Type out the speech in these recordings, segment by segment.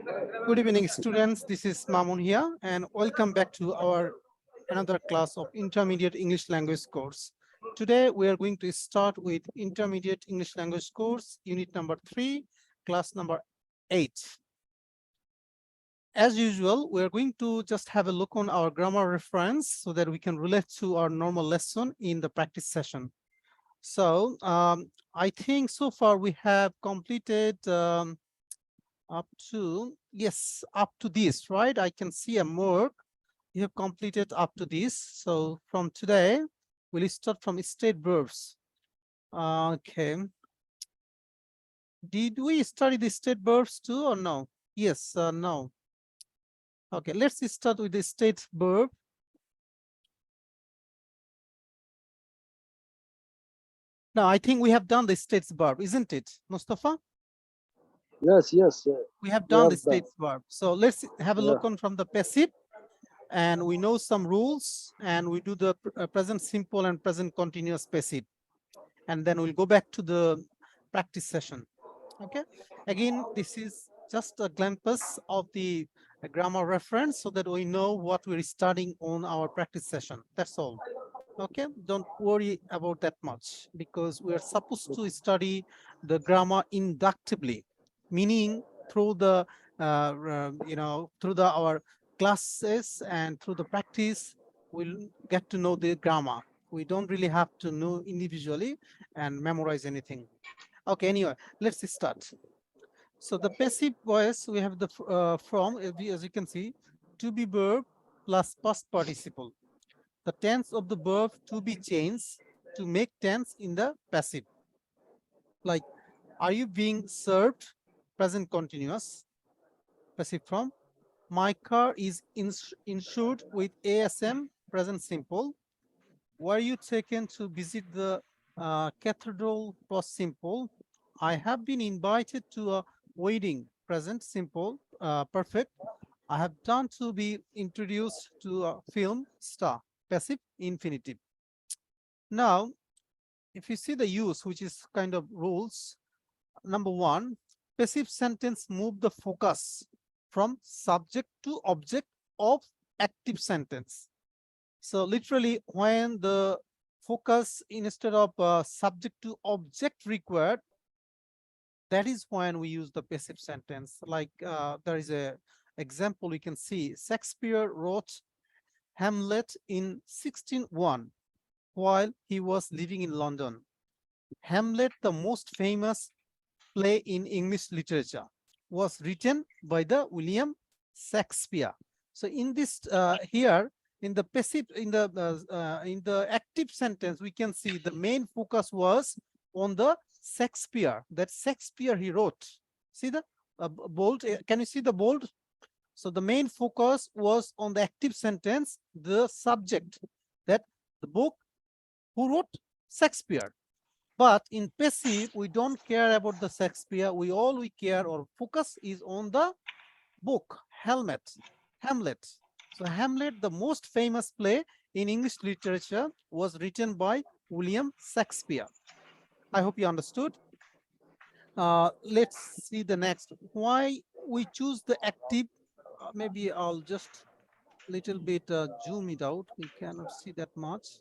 Good evening, students. This is Mamun here, and welcome back to our another class of Intermediate English Language course. Today, we are going to start with Intermediate English Language course, Unit number 3, class number 8. As usual, we are going to just have a look on our grammar reference so that we can relate to our normal lesson in the practice session. So, I think so far we have completed up to, yes, up to this, right? I can see a mark. You have completed up to this. So from today, we'll start from state verbs. Okay. Did we study the state verbs too or no? Yes, no. Okay, let's start with the state verb. Now, I think we have done the states verb, isn't it, Mustafa? Yes, yes, We have we done the have done. states verb. So let's have a Yeah, look on from the passive. And we know some rules, and we do the present simple and present continuous passive. And then we'll go back to the practice session. Okay. Again, this is just a glimpse of the grammar reference so that we know what we're studying on our practice session. That's all. Okay. Don't worry about that much because we're supposed to study the grammar inductively, meaning through the, through our classes and through the practice, we'll get to know the grammar. We don't really have to know individually and memorize anything. Okay, anyway, let's start. So the passive voice, we have the from, as you can see, to be verb plus past participle. The tense of the verb to be changed to make tense in the passive. Like, are you being served? Present continuous. Passive from. My car is insured with ASM. Present simple. Were you taken to visit the cathedral? Past simple. I have been invited to a wedding. Present simple. Perfect. I have done to be introduced to a film star. Passive infinitive. Now, if you see the use, which is kind of rules, number one, passive sentence move the focus from subject to object of active sentence. So literally, when the focus instead of subject to object required, that is when we use the passive sentence. Like there is a example we can see. Shakespeare wrote Hamlet in 1601 while he was living in London. Hamlet, the most famous play in English literature, was written by the William Shakespeare. So in this here in the passive in the active sentence, we can see the main focus was on the Shakespeare. That Shakespeare he wrote. See the bold? Can you see the bold? So the main focus was on the active sentence, the subject, that the book who wrote Shakespeare. But in passive, we don't care about the Shakespeare. We care or focus is on the book, Hamlet. So Hamlet, the most famous play in English literature, was written by William Shakespeare. I hope you understood. Let's see the next. Why we choose the active? Maybe I'll just little bit zoom it out. We cannot see that much.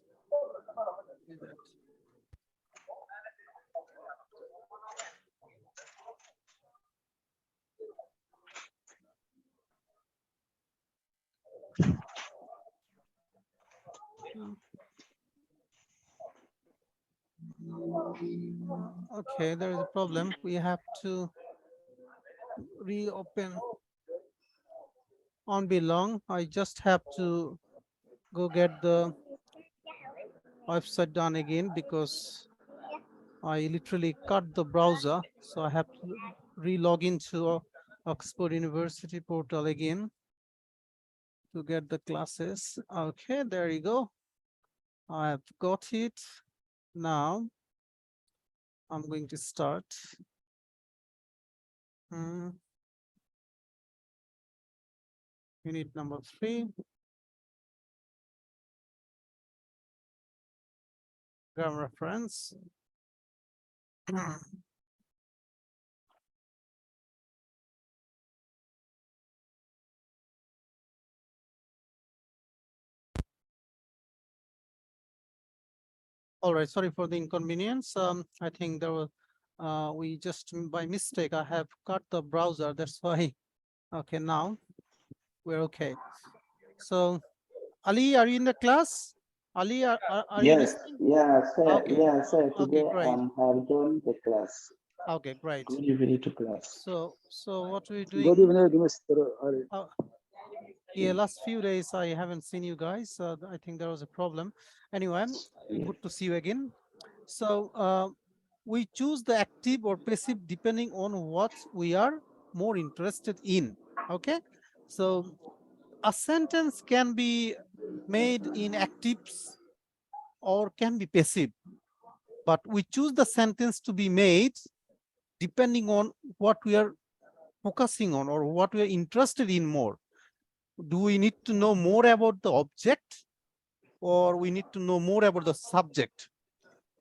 Okay, there is a problem. We have to reopen. On be long. I just have to go get the website done again because I literally cut the browser. So I have to re-log into Oxford University portal again to get the classes. Okay, there you go. I have got it. Now I'm going to start. Unit number 3. Grammar reference. All right, sorry for the inconvenience. I think there was we just by mistake I have cut the browser. That's why. Okay, now we're okay. So Ali, are you in the class? Ali, are you Yes, listening? yeah, sir. Okay, Yeah, sir. okay, Today great. have joined the class. Okay, great. Good evening to class. So what we're Good doing? evening, Mr. Ali. Uh, yeah, last few days I haven't seen you guys. I think there was a problem. Anyway, Yeah. good to see you again. So we choose the active or passive depending on what we are more interested in. Okay, so a sentence can be made in actives or can be passive, but we choose the sentence to be made depending on what we are focusing on or what we are interested in more. Do we need to know more about the object or we need to know more about the subject?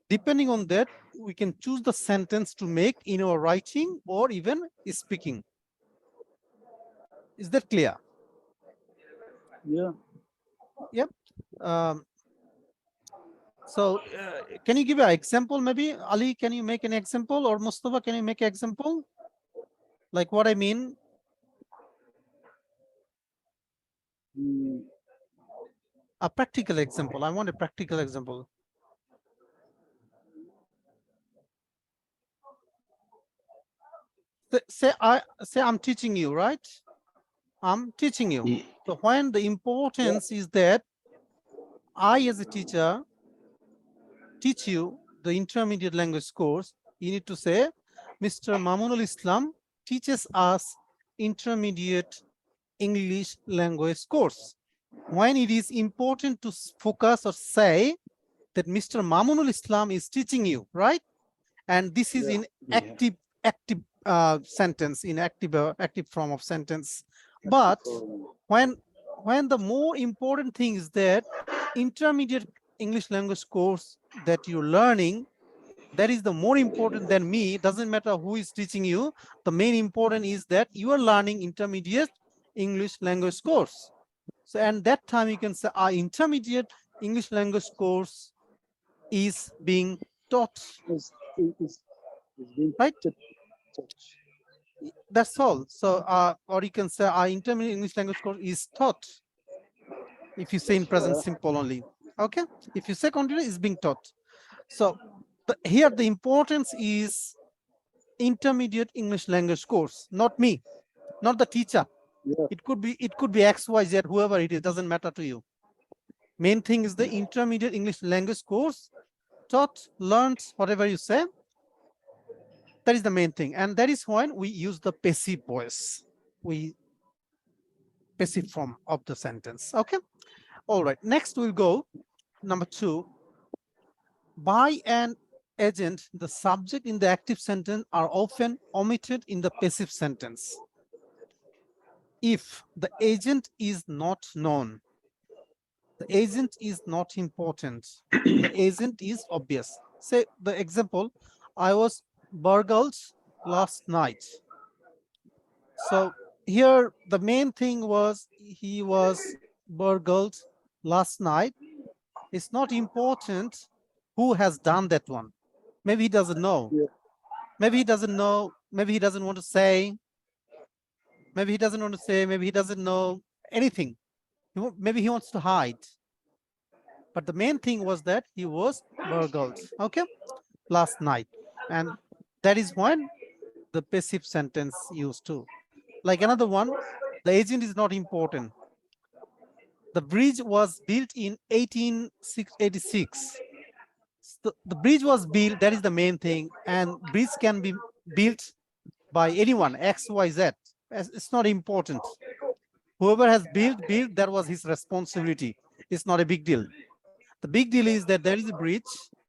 Depending on that, we can choose the sentence to make in our writing or even speaking. Is that clear? Yeah. Yep. Um, so can you give an example? Maybe Ali, can you make an example, or Mustafa, can you make an example? Like what I mean? Mm, A practical example. I want a practical example. Say I'm teaching you, right? I'm teaching you. Ye- So when the yeah. importance is that I, as a teacher, teach you the intermediate language course, you need to say, Mr. Mamunul Islam teaches us intermediate English language course. When it is important to focus or say that Mr. Mamunul Islam is teaching you, right? And this is Yeah. in Yeah. active sentence, in active form of sentence. Active But form. when the more important thing is that intermediate English language course that you're learning, that is the more important than me. It doesn't matter who is teaching you. The main important is that you are learning intermediate English language course. So and that time you can say our intermediate English language course is being taught, Is being right? touched. That's all. So or you can say our intermediate English language course is taught. If you say in present Yeah. simple only. Okay. If you say continuous, is being taught. So here the importance is intermediate English language course, not me, not the teacher. Yeah. It could be X, Y, Z, whoever it is, doesn't matter to you. Main thing is the intermediate English language course, taught, learned, whatever you say. That is the main thing. And that is when we use the passive voice. We passive form of the sentence. Okay. All right. Next we'll go number 2. By an agent, the subject in the active sentence are often omitted in the passive sentence. If the agent is not known, the agent is not important, the agent is obvious. Say the example, I was burgled last night. So here the main thing was he was burgled last night. It's not important who has done that one. Maybe he doesn't know. Yeah. Maybe he doesn't know. Maybe he doesn't want to say. Maybe he doesn't want to say. Maybe he doesn't know anything. Maybe he wants to hide. But the main thing was that he was burgled, okay, last night. And that is when the passive sentence used to. Like another one, the agent is not important. The bridge was built in 1886. The bridge was built, that is the main thing. And bridge can be built by anyone, X, Y, Z. It's not important. Whoever has built, that was his responsibility. It's not a big deal. The big deal is that there is a bridge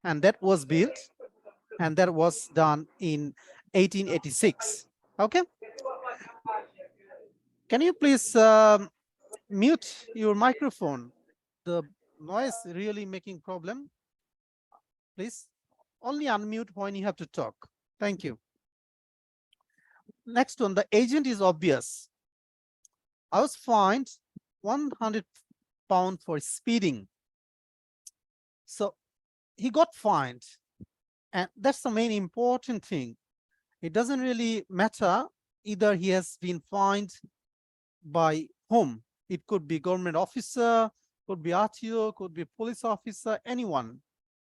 and that was built and that was done in 1886. Okay. Can you please mute your microphone? The noise really making problem. Please only unmute when you have to talk. Thank you. Next one, the agent is obvious. I was fined 100 pounds for speeding. So he got fined, and that's the main important thing. It doesn't really matter either he has been fined by whom. It could be government officer, could be RTO, could be police officer, anyone.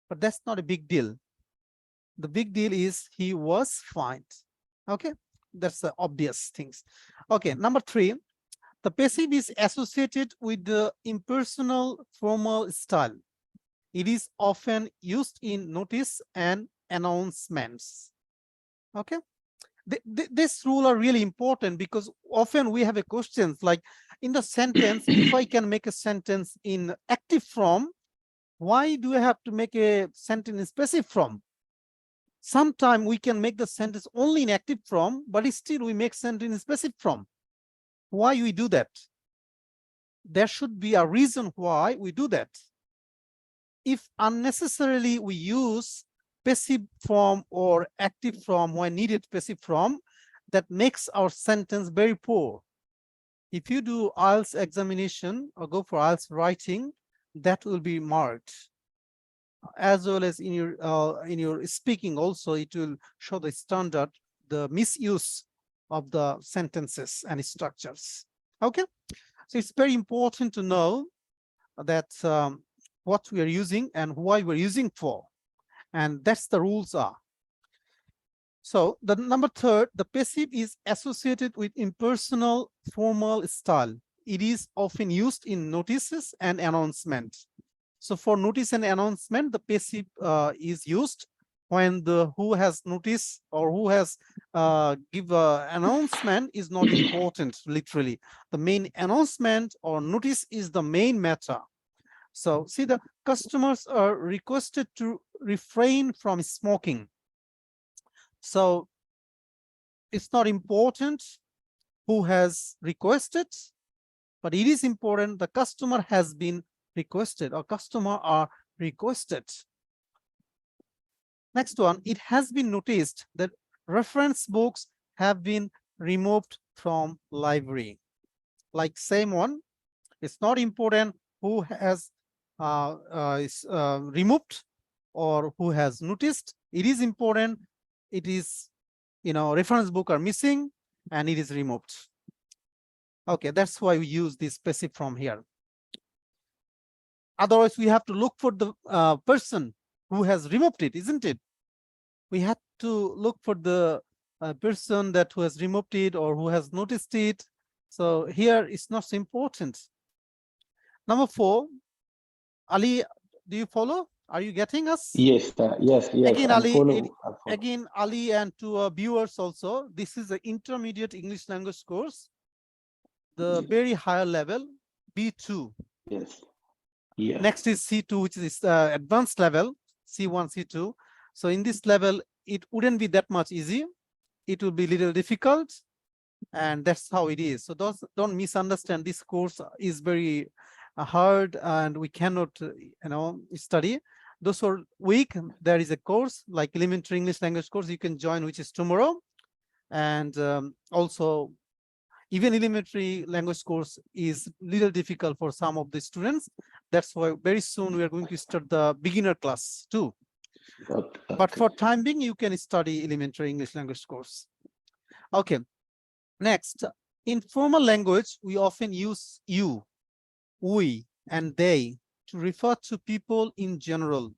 But that's not a big deal. The big deal is he was fined. Okay, that's the obvious things. Okay, number 3, the passive is associated with the impersonal formal style. It is often used in notice and announcements. Okay, this rule are really important because often we have a questions like in the sentence, if I can make a sentence in active form, why do I have to make a sentence in passive form? Sometimes we can make the sentence only in active form, but still we make sentence in passive form. Why we do that? There should be a reason why we do that. If unnecessarily we use passive form or active form when needed passive form, that makes our sentence very poor. If you do IELTS examination or go for IELTS writing, that will be marked. As well as in your speaking also, it will show the standard, the misuse of the sentences and structures. Okay, so it's very important to know that what we are using and why we're using for, and that's the rules are. So the number 3, the passive is associated with impersonal formal style. It is often used in notices and announcement. So for notice and announcement, the passive is used when the who has notice or who has give announcement is not important. Literally, the main announcement or notice is the main matter. So see, the customers are requested to refrain from smoking. So it's not important who has requested, but it is important the customer has been requested or customer are requested. Next one, it has been noticed that reference books have been removed from library. Like same one, it's not important who has removed or who has noticed. It is important. It is, reference book are missing and it is removed. Okay, that's why we use this passive from here. Otherwise, we have to look for the person who has removed it, isn't it? We have to look for the person that who has removed it or who has noticed it. So here it's not so important. Number 4, Ali, do you follow? Are you getting us? Yes, yes. Again, I'm Ali, follow. again, Ali, and to viewers also, this is the intermediate English language course, the very higher level, B2. Yes. Yeah. Next is C2, which is advanced level, C1, C2. So in this level, it wouldn't be that much easy. It will be a little difficult, and that's how it is. So don't misunderstand. This course is very hard, and we cannot, study. Those who are weak, there is a course like elementary English language course you can join, which is tomorrow, and also even elementary language course is little difficult for some of the students. That's why very soon we are going to start the beginner class too. Okay. But for time being, you can study elementary English language course. Okay. Next, in formal language, we often use you, we, and they to refer to people in general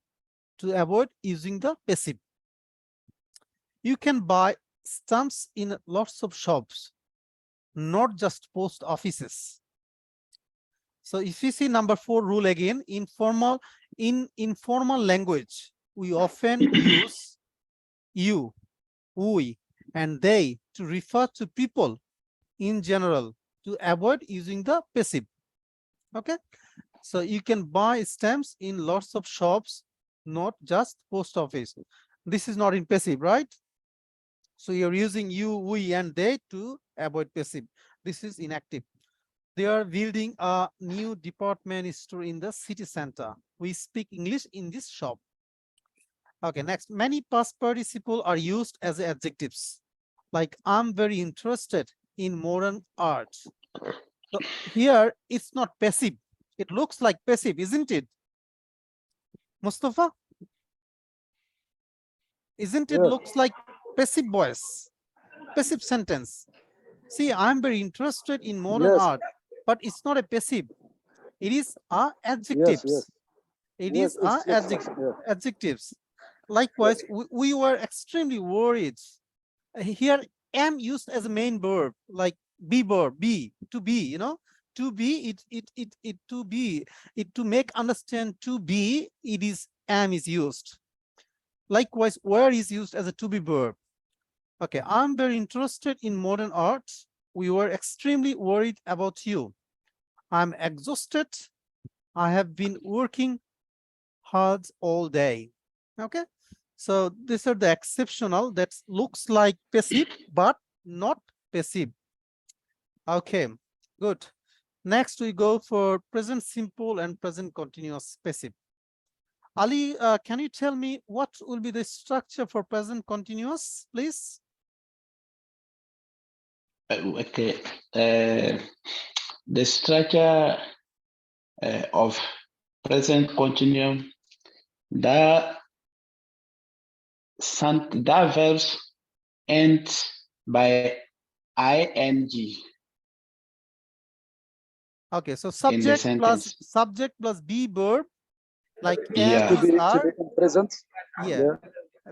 to avoid using the passive. You can buy stamps in lots of shops, not just post offices. So if you see number 4 rule again, in informal language, we often use you, we, and they to refer to people in general to avoid using the passive. Okay, so you can buy stamps in lots of shops, not just post office. This is not in passive, right? So you're using you, we, and they to avoid passive. This is inactive. They are building a new department store in the city center. We speak English in this shop. Okay, next, many past participle are used as adjectives. Like, I'm very interested in modern art. So here, it's not passive. It looks like passive, isn't it? Mustafa? Isn't it Yeah. looks like passive voice, passive sentence? See, I'm very interested in modern Yes. art, but it's not a passive. It is Yes. adjectives. It Yes. is It's yeah. adjectives. Likewise, we were extremely worried. Here, am used as a main verb, like be verb, be, to be, you know, to be, to be, it to make understand to be, it is am is used. Likewise, where is used as a to be verb. Okay, I'm very interested in modern art. We were extremely worried about you. I'm exhausted. I have been working hard all day. Okay, so these are the exceptional that looks like passive but not passive. Okay, good. Next we go for present simple and present continuous passive. Ali, can you tell me what will be the structure for present continuous, please? Okay. The structure of present continuum, that that verbs end by ing Okay, so in the sentence. subject plus be verb, like am Yeah. is To are. be in present. Yeah. Yeah.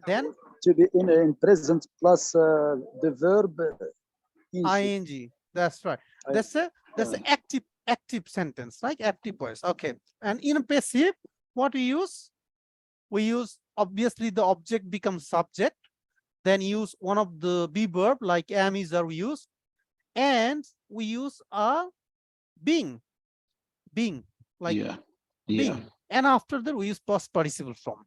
Then To be in present plus the verb ing. ing. That's right. That's a active sentence, like active voice. Okay. And in passive, what we use? We use obviously the object becomes subject. Then use one of the be verb like am is are we use, and we use a being like Yeah. being, and after that we use past participle form.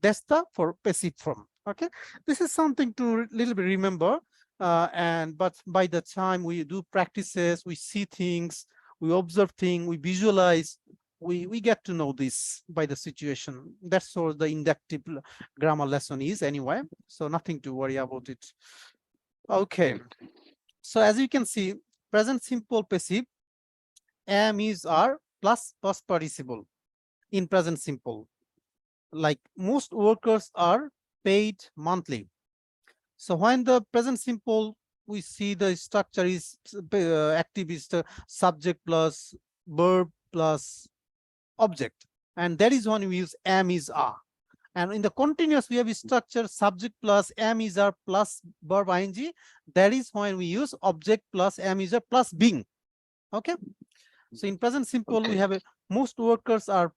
That's the for passive form. Okay, this is something to little bit remember. But by the time we do practices, we see things, we observe things, we visualize, we get to know this by the situation. That's what the inductive grammar lesson is anyway. So nothing to worry about it. Okay. So as you can see, present simple passive, am is are plus past participle in present simple. Like most workers are paid monthly. So when the present simple, we see the structure is active is the subject plus verb plus object. And that is when we use am is are. And in the continuous, we have a structure subject plus am is are plus verb ing. That is when we use object plus am is are plus being. Okay. So in present simple, we have a most workers are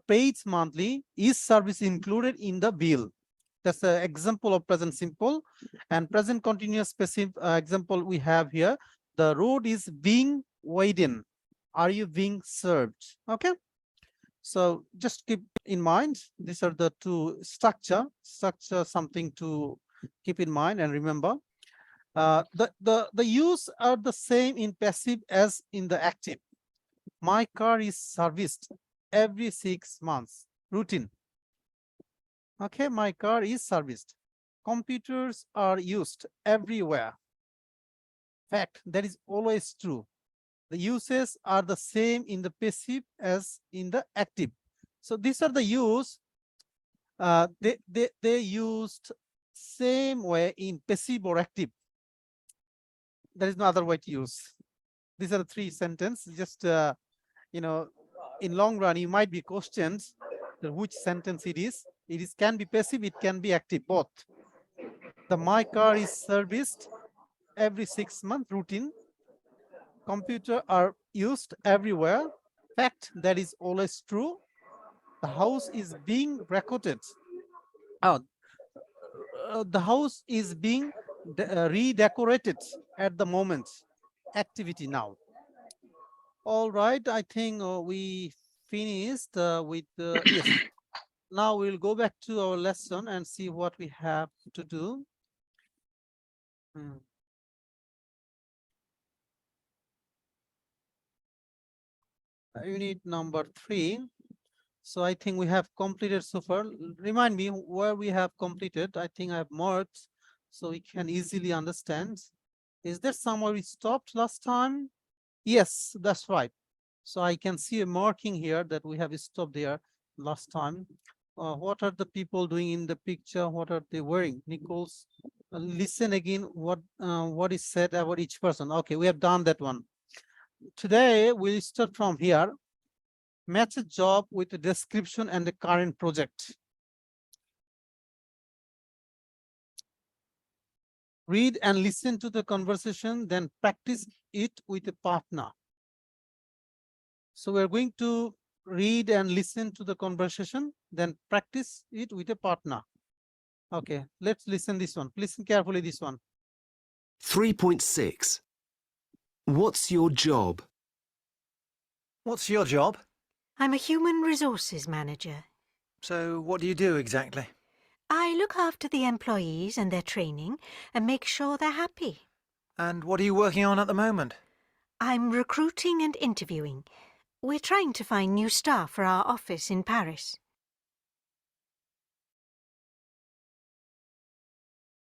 paid monthly. Is service included in the bill? That's an example of present simple. And present continuous passive example we have here. The road is being waited. Are you being served? Okay. So just keep in mind, these are the two structure something to keep in mind and remember. The use are the same in passive as in the active. My car is serviced every 6 months. Routine. Okay, my car is serviced. Computers are used everywhere. Fact, that is always true. The uses are the same in the passive as in the active. So these are the use. They used same way in passive or active. There is no other way to use. These are the three sentences. Just in long run, you might be questioned which sentence it is. It is can be passive, it can be active, both. The my car is serviced every 6 months routine. Computer are used everywhere. Fact, that is always true. The house is being recorded. Oh, the house is being redecorated at the moment. Activity now. All right, I think we finished with yes. Now we'll go back to our lesson and see what we have to do. Unit number 3. So I think we have completed so far. Remind me where we have completed. I think I have marked so we can easily understand. Is there somewhere we stopped last time? Yes, that's right. So I can see a marking here that we have stopped there last time. what are the people doing in the picture? What are they wearing? Nichols, listen again what is said about each person. Okay, we have done that one. Today, we'll start from here. Match a job with the description and the current project. Read and listen to the conversation, then practice it with a partner. So we're going to read and listen to the conversation, then practice it with a partner. Okay, let's listen this one. Listen carefully this one. 3.6. What's your job? What's your job? I'm a human resources manager. So what do you do exactly? I look after the employees and their training and make sure they're happy. And what are you working on at the moment? I'm recruiting and interviewing. We're trying to find new staff for our office in Paris.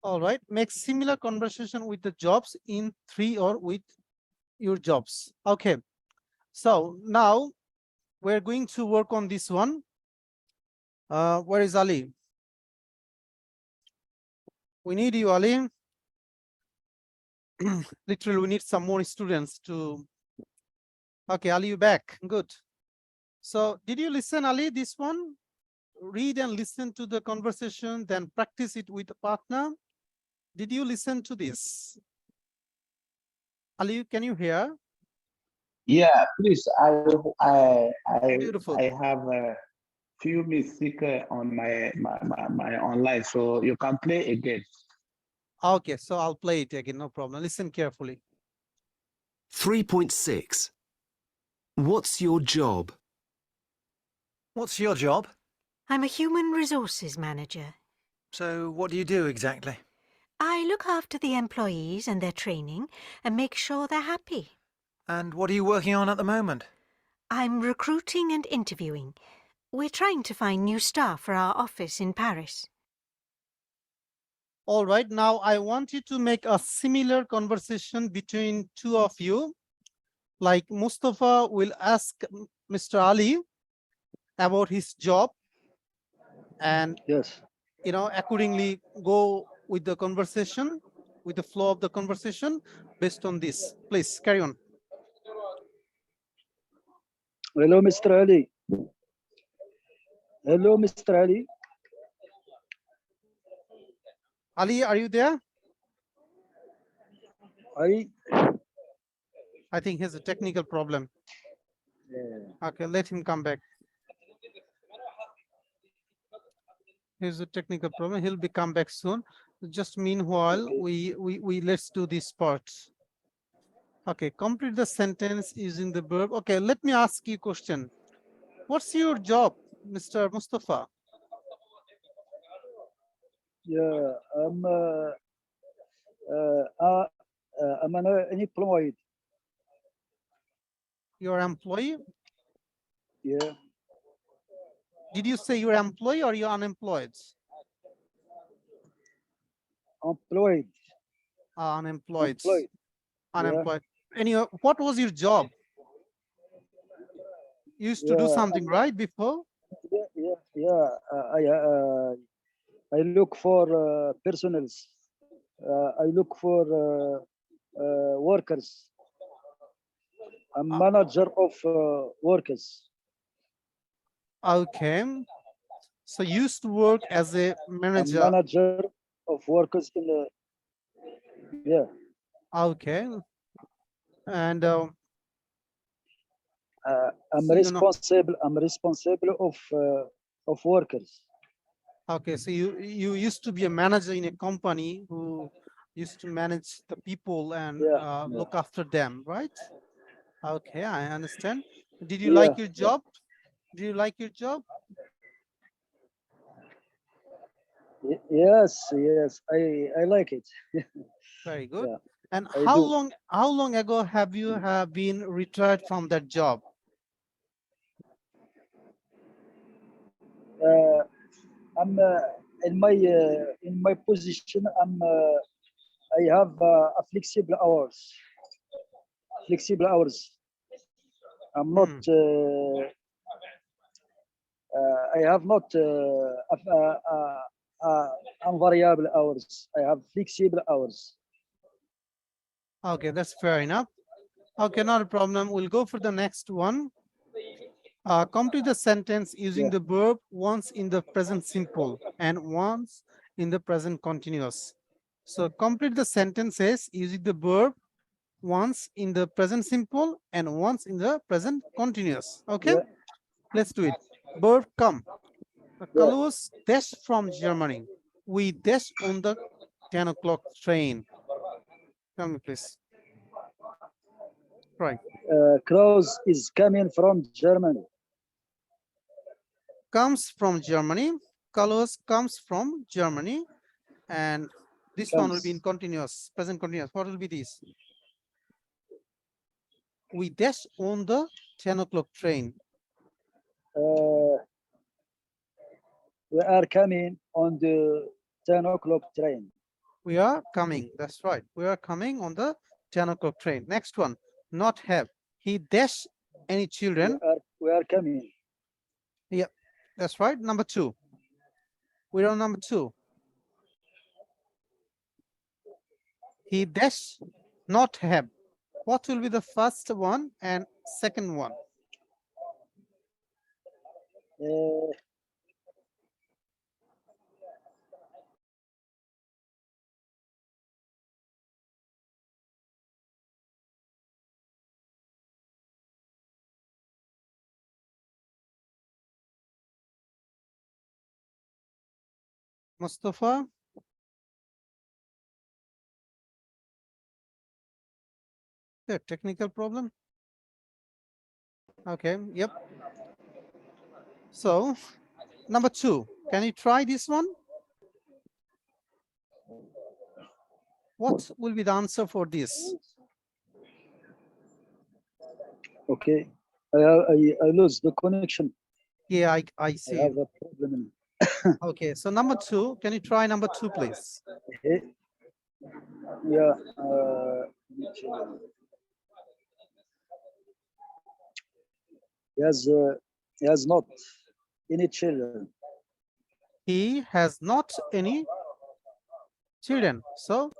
All right, make similar conversation with the jobs in 3 or with your jobs. Okay, so now we're going to work on this one. Where is Ali? We need you, Ali. Literally, we need some more students to. Okay, Ali, you back. Good. So did you listen, Ali, this one? Read and listen to the conversation, then practice it with a partner. Did you listen to this? Ali, can you hear? Yeah, please. Beautiful. I have a few mistakes on my online, so you can play again. Okay, so I'll play it again, no problem. Listen carefully. 3.6. What's your job? What's your job? I'm a human resources manager. So what do you do exactly? I look after the employees and their training and make sure they're happy. And what are you working on at the moment? I'm recruiting and interviewing. We're trying to find new staff for our office in Paris. All right, now I want you to make a similar conversation between two of you. Like Mustafa will ask Mr. Ali about his job and, Yes. Accordingly go with the conversation, with the flow of the conversation based on this. Please carry on. Hello, Mr. Ali. Hello, Mr. Ali. Ali, are you there? I think he has a technical problem. Okay, let him come back. Here's a technical problem. He'll be come back soon. Just meanwhile, we let's do this part. Okay, complete the sentence using the verb. Okay, let me ask you a question. What's your job, Mr. Mustafa? Yeah, I'm an unemployed. You're an employee? Yeah, Did you say you're an employee or you're unemployed? employed. Unemployed. Employed. Unemployed. Anyway, what was your job? You used to do Yeah, something, right, before? Yeah. I look for personals. I look for workers. I'm manager of workers. Okay. So you used to work as a I'm manager. manager of workers in the. Yeah. Okay. And I'm so, responsible. I'm responsible of workers. okay, so you used to be a manager in a company who used to manage the people and look after them, right? Okay, I understand. Did you like your job? Do you like your job? Yes, I like it. Very good. Yeah, And I how do. long ago have you been retired from that job? I'm in my position. I have a flexible hours. Flexible hours. I'm not I have not unvariable hours. I have flexible hours. Okay, that's fair enough. Okay, not a problem. We'll go for the next one. Complete the sentence using the verb once in the present simple and once in the present continuous. So complete the sentences using the verb once in the present simple and once in the present continuous. Okay, Yeah. let's do it. Verb come. Yeah. Carlos dashed from Germany. We dashed on the 10 o'clock train. Tell me, please. Right. Klaus is coming from Germany. Comes from Germany. Carlos comes from Germany. And this one will be in continuous, present continuous. What will be this? We dash on the 10 o'clock train. We are coming on the 10 o'clock train. We are coming. That's right. We are coming on the 10 o'clock train. Next one, not have. He dash any children. We are coming. Yeah, that's right. Number 2. We're on number 2. He dash not have. What will be the first one and second one? Mustafa? The technical problem? Okay, yep. So, number 2, can you try this one? What will be the answer for this? Okay. I lose the connection. Yeah, I I see. have a problem. Okay, so number 2, can you try number 2, please? Okay. Yeah. He has not any children. He has not any children. So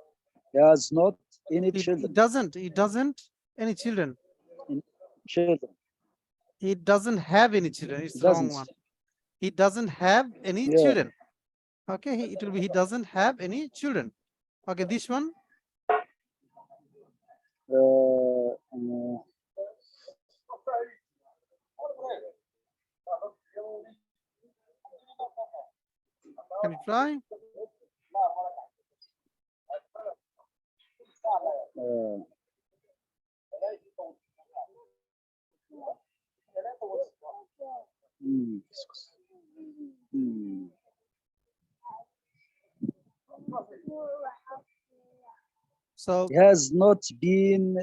He has not any he children. doesn't any children. Children. He doesn't have any children. It's the wrong Doesn't. one. He doesn't have any Yeah. children. Okay, it will be he doesn't have any children. Okay, this one. Can you try? So He has not been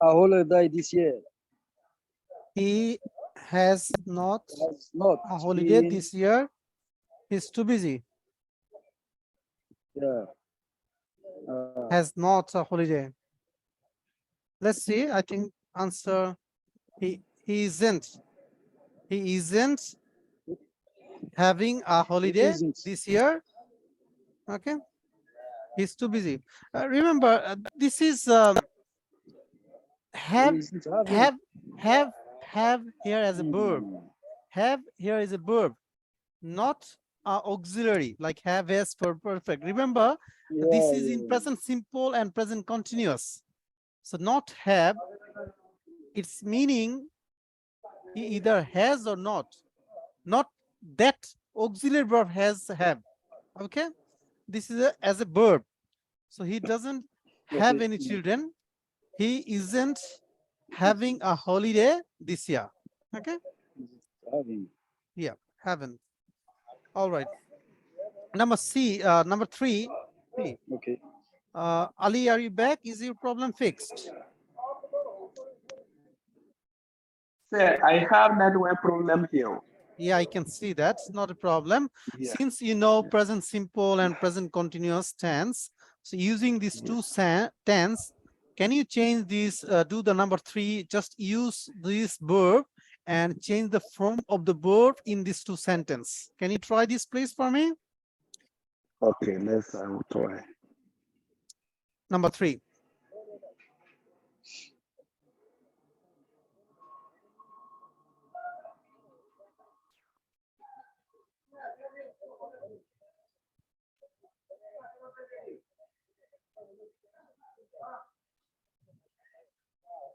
a holiday this year. he has not Has not a holiday been, this year. He's too busy. yeah. Has not a holiday. Let's see. I think answer he isn't. He isn't having a holiday isn't. this year. Okay. He's too busy. Remember, this is He have isn't having. have here as a verb. Have here is a verb, not auxiliary like have as for perfect. Remember, this is in present simple and present continuous. So not have, its meaning he either has or not that auxiliary verb has have. Okay, this is as a verb. So he doesn't have any children. He isn't having a holiday this year. Okay. Having. Yeah, haven't. All right. Number 3. Okay. Ali, are you back? Is your problem fixed? Sir, I have network problem here. Yeah, I can see that. Not a problem. Yeah. Since you know present simple and present continuous tense, so using these two tense, can you change this, do the number 3, just use this verb and change the form of the verb in these two sentences. Can you try this please for me? Okay, I will try. Number 3.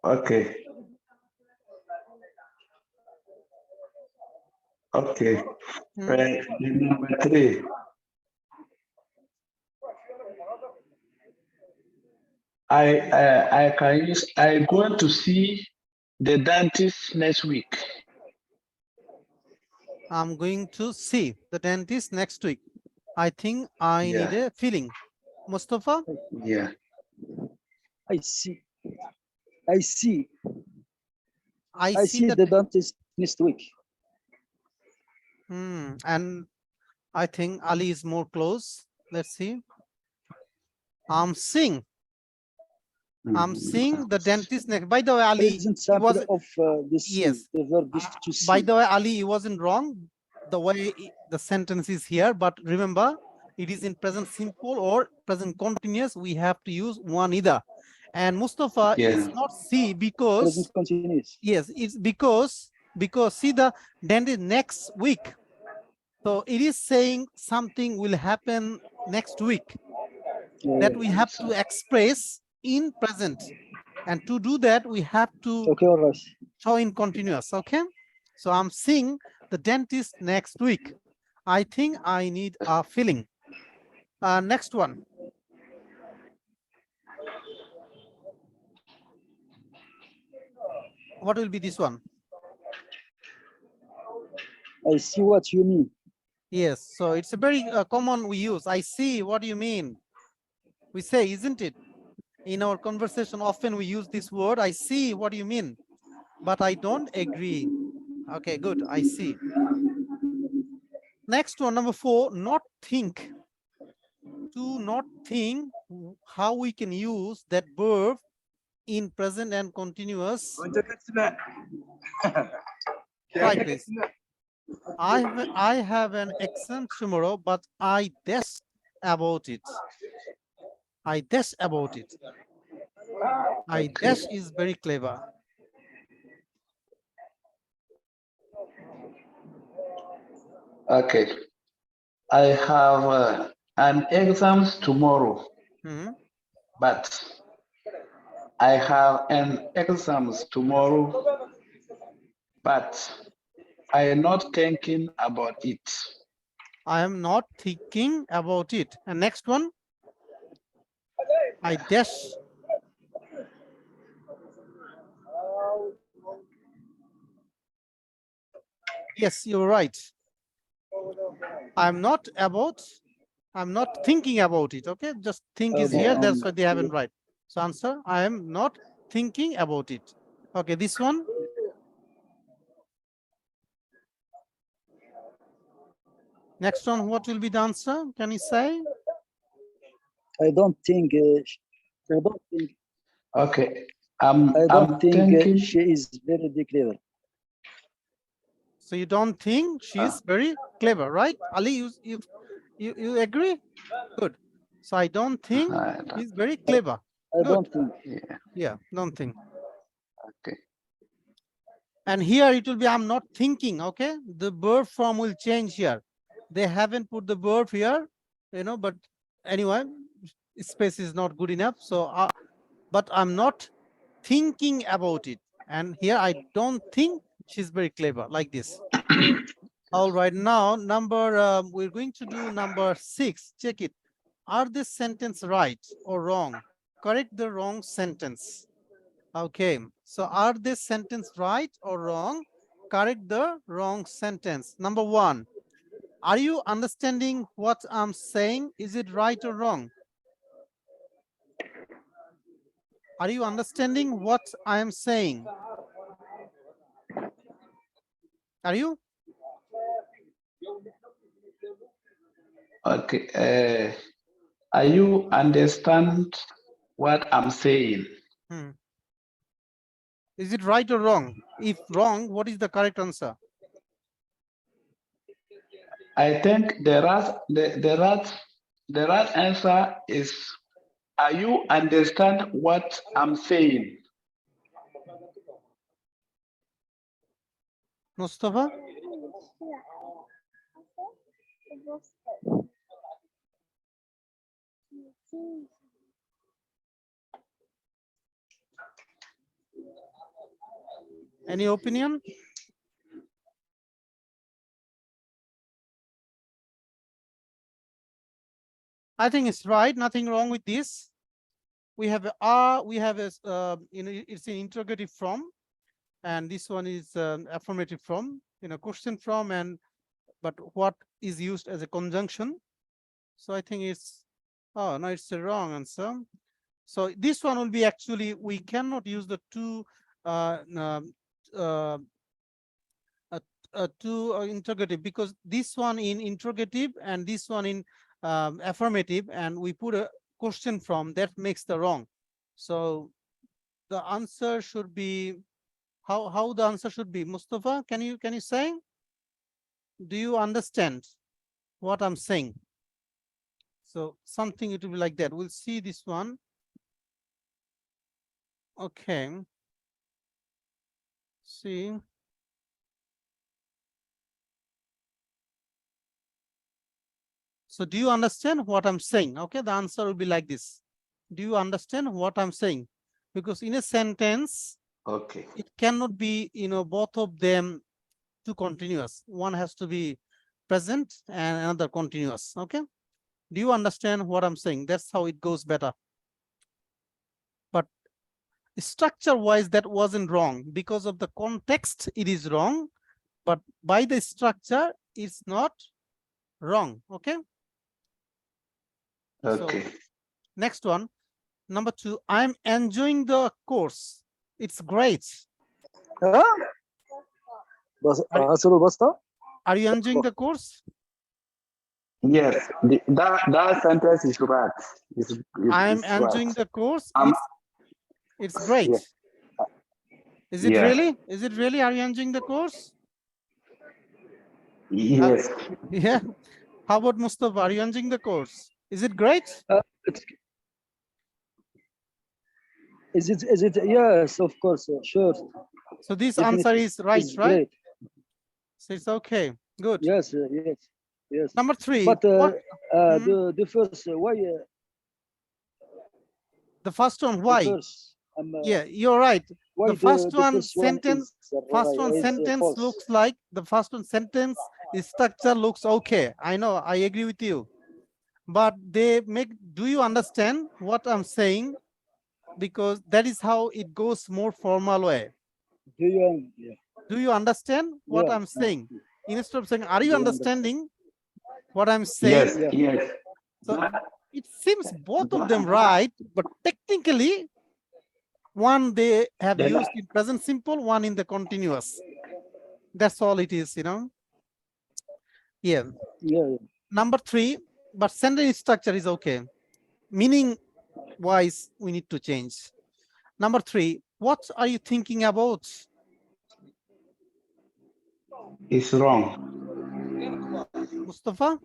Okay. Okay. Number 3. I going to see the dentist next week. I'm going to see the dentist next week. I think I need a feeling. Mustafa? Yeah. I see. I see. I I see see that. the dentist next week. And I think Ali is more close. Let's see. I'm seeing the dentist next. By the way, Ali, Present he was, sample of this. yes. The verb is to see. By the way, Ali, he wasn't wrong. The way the sentence is here, but remember, it is in present simple or present continuous. We have to use one either. And Mustafa is not see because Present continuous. yes, it's because see the dentist next week. So it is saying something will happen next week that we have to express in present. And to do that, we have to Okay, all right. show in continuous. Okay. So I'm seeing the dentist next week. I think I need a feeling. Next one. What will be this one? I see what you mean. Yes. So it's a very common we use. I see what you mean. We say, isn't it? In our conversation, often we use this word. I see what you mean, but I don't agree. Okay, good. I see. Next one, number 4, not think. To not think, how we can use that verb in present and continuous. Try please. I have an exam tomorrow, but I dash about it. I dash about it. I dash is very clever. Okay. I have an exams tomorrow, but I have an exams tomorrow, but I am not thinking about it. I am not thinking about it. And next one, I dash. Yes, you're right. I'm not thinking about it. Okay, just think is here. That's why they haven't right. So answer, I am not thinking about it. Okay, this one. Next one, what will be the answer? Can you say? I don't think. I don't think. Okay. I don't I'm think thinking. she is very clever. So you don't think she's very clever, right? Ali, you agree? Good. So I don't think he's very clever. I don't think. Yeah, don't think. Okay. And here it will be, I'm not thinking, okay? The verb form will change here. They haven't put the verb here, but anyway, space is not good enough. So, but I'm not thinking about it. And here I don't think she's very clever, like this. All right, now we're going to do number 6. Check it. Are this sentence right or wrong? Correct the wrong sentence. Okay, so are this sentence right or wrong? Correct the wrong sentence. Number 1, are you understanding what I'm saying? Is it right or wrong? Are you understanding what I am saying? Are you? Okay. Are you understand what I'm saying? Is it right or wrong? If wrong, what is the correct answer? I think the right answer is, are you understand what I'm saying? Mustafa? Any opinion? I think it's right. Nothing wrong with this. We have a are, we have a, it's an interrogative form, and this one is affirmative form, question form, and but what is used as a conjunction. So I think it's, oh no, it's the wrong answer. So this one will be actually, we cannot use the two interrogative, because this one in interrogative and this one in affirmative, and we put a question from, that makes the wrong. So the answer should be, how the answer should be, Mustafa, can you say, do you understand what I'm saying? So something, it will be like that. We'll see this one. Okay, see. So do you understand what I'm saying? Okay, the answer will be like this. Do you understand what I'm saying? Because in a sentence, Okay. it cannot be, both of them two continuous. One has to be present and another continuous. Okay. Do you understand what I'm saying? That's how it goes better. But structure wise, that wasn't wrong. Because of the context, it is wrong. But by the structure, it's not wrong. Okay. Okay. So, next one, number 2, I'm enjoying the course. It's great. ها بس غسلوا البسطة. Are you enjoying the course? Yes, that sentence is right. I'm It's enjoying right. the course. Um, It's great. Yeah. Is it Yeah. really? Is it really? Are you enjoying the course? Yes. Yeah. How about Mustafa? Are you enjoying the course? Is it great? Is it? Yes, of course, sure. So this Definitely. answer is right, It's right? great. So it's okay. Good. Yes. Number 3. But what? the first why The first one, the why? first Yeah, you're right. why The first the one first one sentence, is first one is sentence false. looks like, the first one sentence is structure looks okay. I know, I agree with you. But they make, do you understand what I'm saying? Because that is how it goes more formal way. Do you? Yeah. Do you understand what I'm saying? Instead of saying, are you understanding what I'm saying? Yes. Yes. So it seems both of them right, but technically, one they have used in present simple, one in the continuous. That's all it is, Yeah. Number 3, but sentence structure is okay. Meaning wise, we need to change. Number 3, what are you thinking about? It's wrong. Mustafa?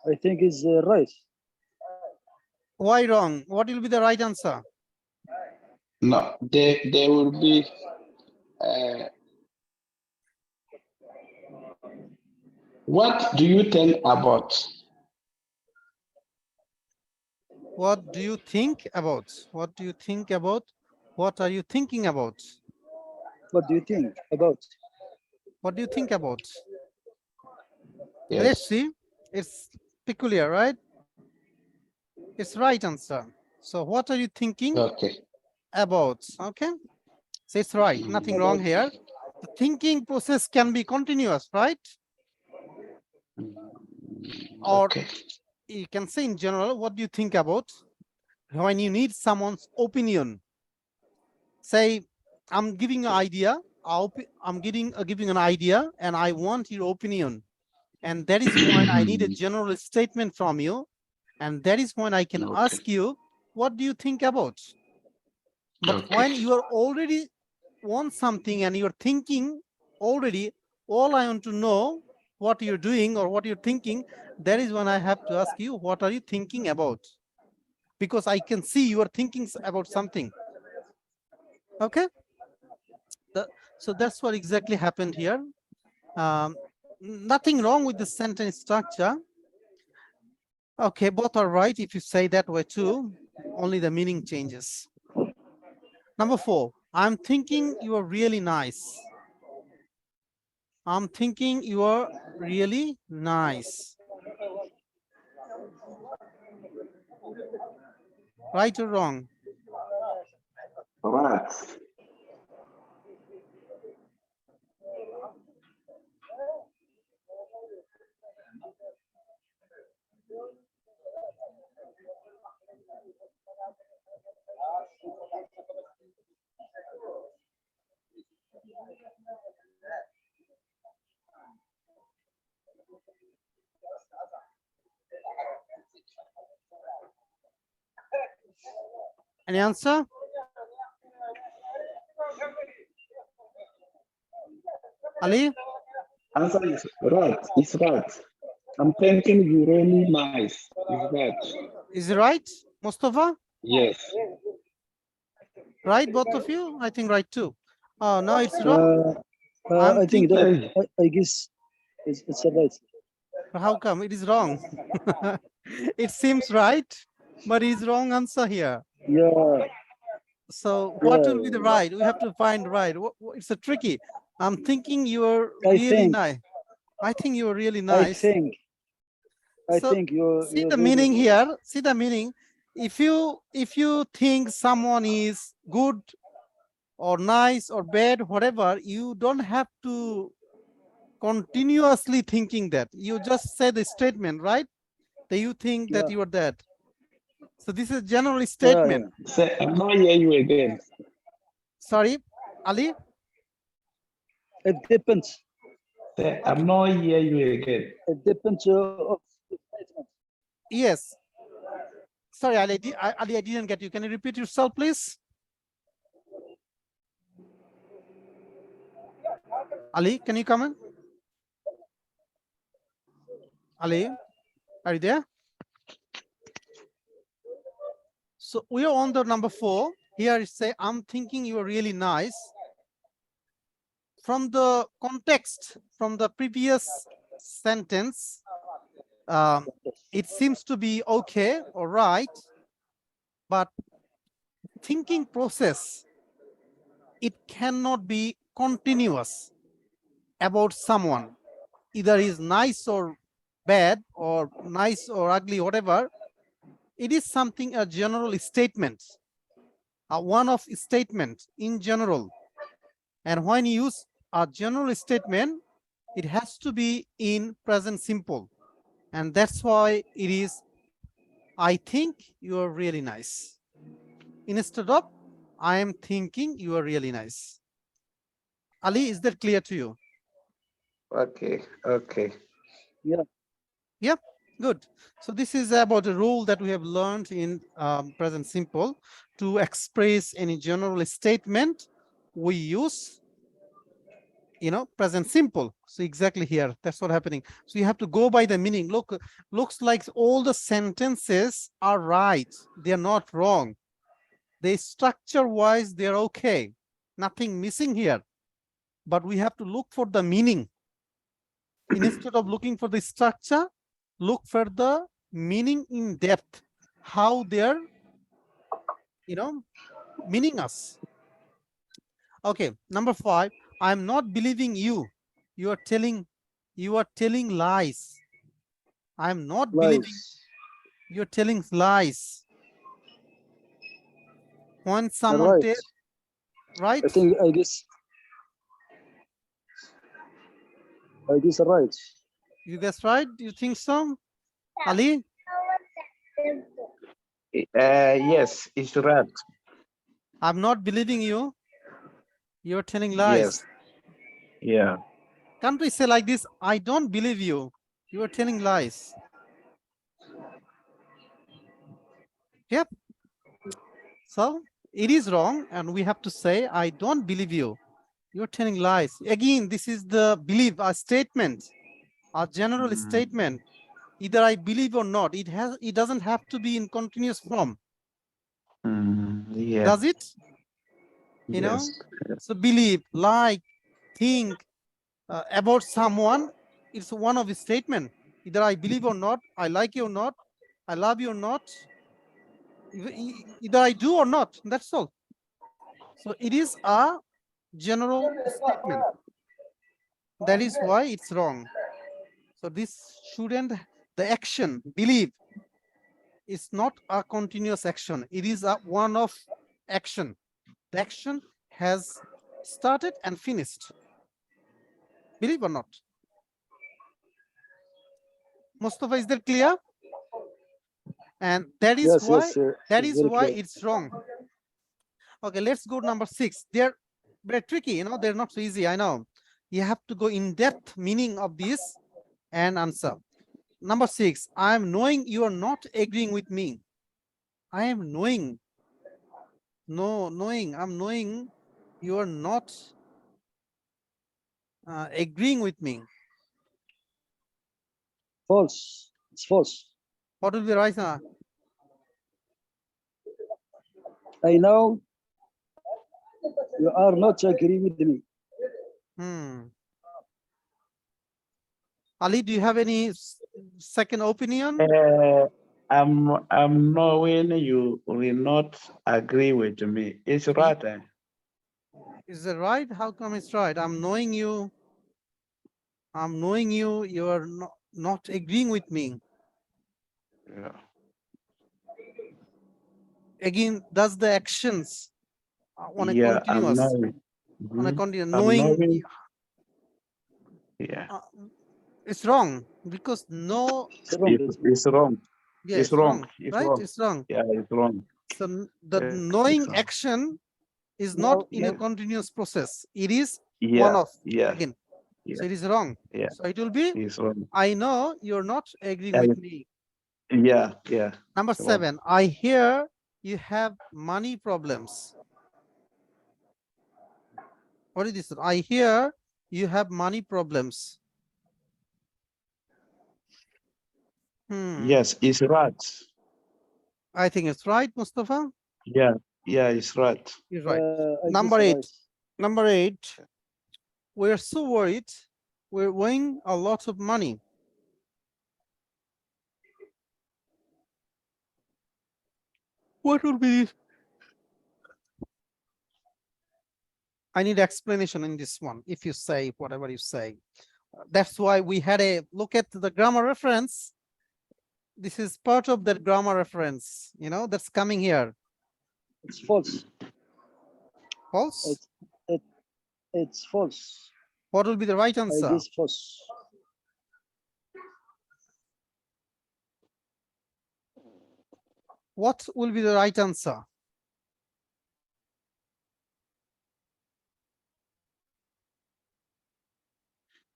I think is right. Why wrong? What will be the right answer? No, they will be. What do you think about? What do you think about? What do you think about? What are you thinking about? What do you think about? What do you think about? Yes. Let's see. It's peculiar, right? It's right answer. So what are you thinking about? Okay. So it's right. Nothing wrong here. The thinking process can be continuous, right? Or you can say in general, what do you think about? When you need someone's opinion, say, I'm giving an idea, I'm giving an idea, and I want your opinion. And that is when I need a general statement from you. And that is when I can Okay. ask you, what do you think about? But Okay. when you are already want something and you're thinking already, all I want to know what you're doing or what you're thinking, that is when I have to ask you, what are you thinking about? Because I can see you are thinking about something. Okay. So that's what exactly happened here. Nothing wrong with the sentence structure. Okay, both are right if you say that way too, only the meaning changes. Number 4, I'm thinking you are really nice. I'm thinking you are really nice. Right or wrong? Right. Any answer? Ali, Answer is right. It's right. I'm thinking you really nice. It's right. is it right? Mustafa, Yes. right? Both of you? I think right too. Oh, no, it's wrong. I'm I think thinking, that I guess it's right. how come? It is wrong. It seems right, but it's wrong answer here. Yeah, So what will be the yeah. right? We have to find right. It's a tricky. I'm thinking you're I really think nice. I think you're really I nice. think So you're see the really meaning here. See the meaning. If you think someone is good or nice or bad, whatever, you don't have to continuously thinking that. You just say the statement, right? That you think that yeah, you are that. So this is general yeah, statement. Say, I'm not hear you again. Sorry, Ali. It depends. Say, I'm not hear you again. It depends of the statement. Yes. Sorry, Ali, Ali, I didn't get you. Can you repeat yourself, please? Ali, can you come in? Ali, are you there? So we are on the number 4. Here it say, I'm thinking you are really nice. From the context, from the previous sentence, it seems to be okay or right, but thinking process, it cannot be continuous about someone. Either is nice or bad or nice or ugly, whatever. It is something, a general statement, a one-off statement in general. And when you use a general statement, it has to be in present simple. And that's why it is, I think you are really nice. Instead of, I am thinking you are really nice. Ali, is that clear to you? Okay. Okay. Yeah, Yeah, good. So this is about a rule that we have learned in present simple. To express any general statement, we use, present simple. So exactly here, that's what happening. So you have to go by the meaning. Look, looks like all the sentences are right. They're not wrong. They structure wise, they're okay. Nothing missing here. But we have to look for the meaning. Instead of looking for the structure, look for the meaning in depth, how they're, meaning us. Okay, number 5, I'm not believing you. You are telling lies. I'm not believing, lies. you're telling lies. When someone Right. tells, right? I guess right. You guess right? You think so? Ali? Yes, it's right. I'm not believing you. You're telling Yes. lies. Yeah. Can't we say like this? I don't believe you. You are telling lies. Yep. So it is wrong, and we have to say, I don't believe you. You're telling lies. Again, this is the belief, a statement, a general statement. Either I believe or not. It doesn't have to be in continuous form. Yeah. Does it? You know? So believe, like, think about someone. It's one of his statement. Either I believe or not, I like you or not, I love you or not. Either I do or not. That's all. So it is a general statement. That is why it's wrong. So this shouldn't, the action, believe, is not a continuous action. It is a one-off action. The action has started and finished. Believe or not? Mustafa, is that clear? And that is Yes, why yes, sir. that It's is very why clear. it's wrong. Okay, let's go to number 6. They're very tricky, you know, they're not so easy. I know. You have to go in depth meaning of this and answer. Number 6, I am knowing you are not agreeing with me. I am knowing. No, knowing. I'm knowing you are not agreeing with me. False. It's false. What will be right now? I know you are not agree with me. Ali, do you have any second opinion? I'm knowing you will not agree with me. It's right. Is it right? How come it's right? I'm knowing you. I'm knowing you. You are not agreeing with me. Yeah. Again, does the actions on a Yeah, I'm continuous, knowing. on a Mhm. continuous, I'm knowing, knowing. Yeah. it's wrong because no, It's wrong. It's wrong. yeah, It's it's wrong. wrong, It's right? wrong. It's wrong. Yeah, it's wrong. So the knowing It's wrong. action is not No, in a no. continuous process. It is Yeah, one off yeah, again. yeah, So it is wrong. yeah. So it will be, It's wrong. I know you're not agreeing Yeah, with me. yeah, yeah. Number It's wrong. 7, I hear you have money problems. What is this? I hear you have money problems. Yes, it's right. I think it's right, Mustafa. Yeah, yeah, it's right. You're right. I Number guess 8. right. Number 8. We're so worried. We're owing a lot of money. What will be? I need explanation in this one. If you say whatever you say, that's why we had a look at the grammar reference. This is part of that grammar reference, you know, that's coming here. It's false. False. It's false. What will be the right I answer? guess false. What will be the right answer?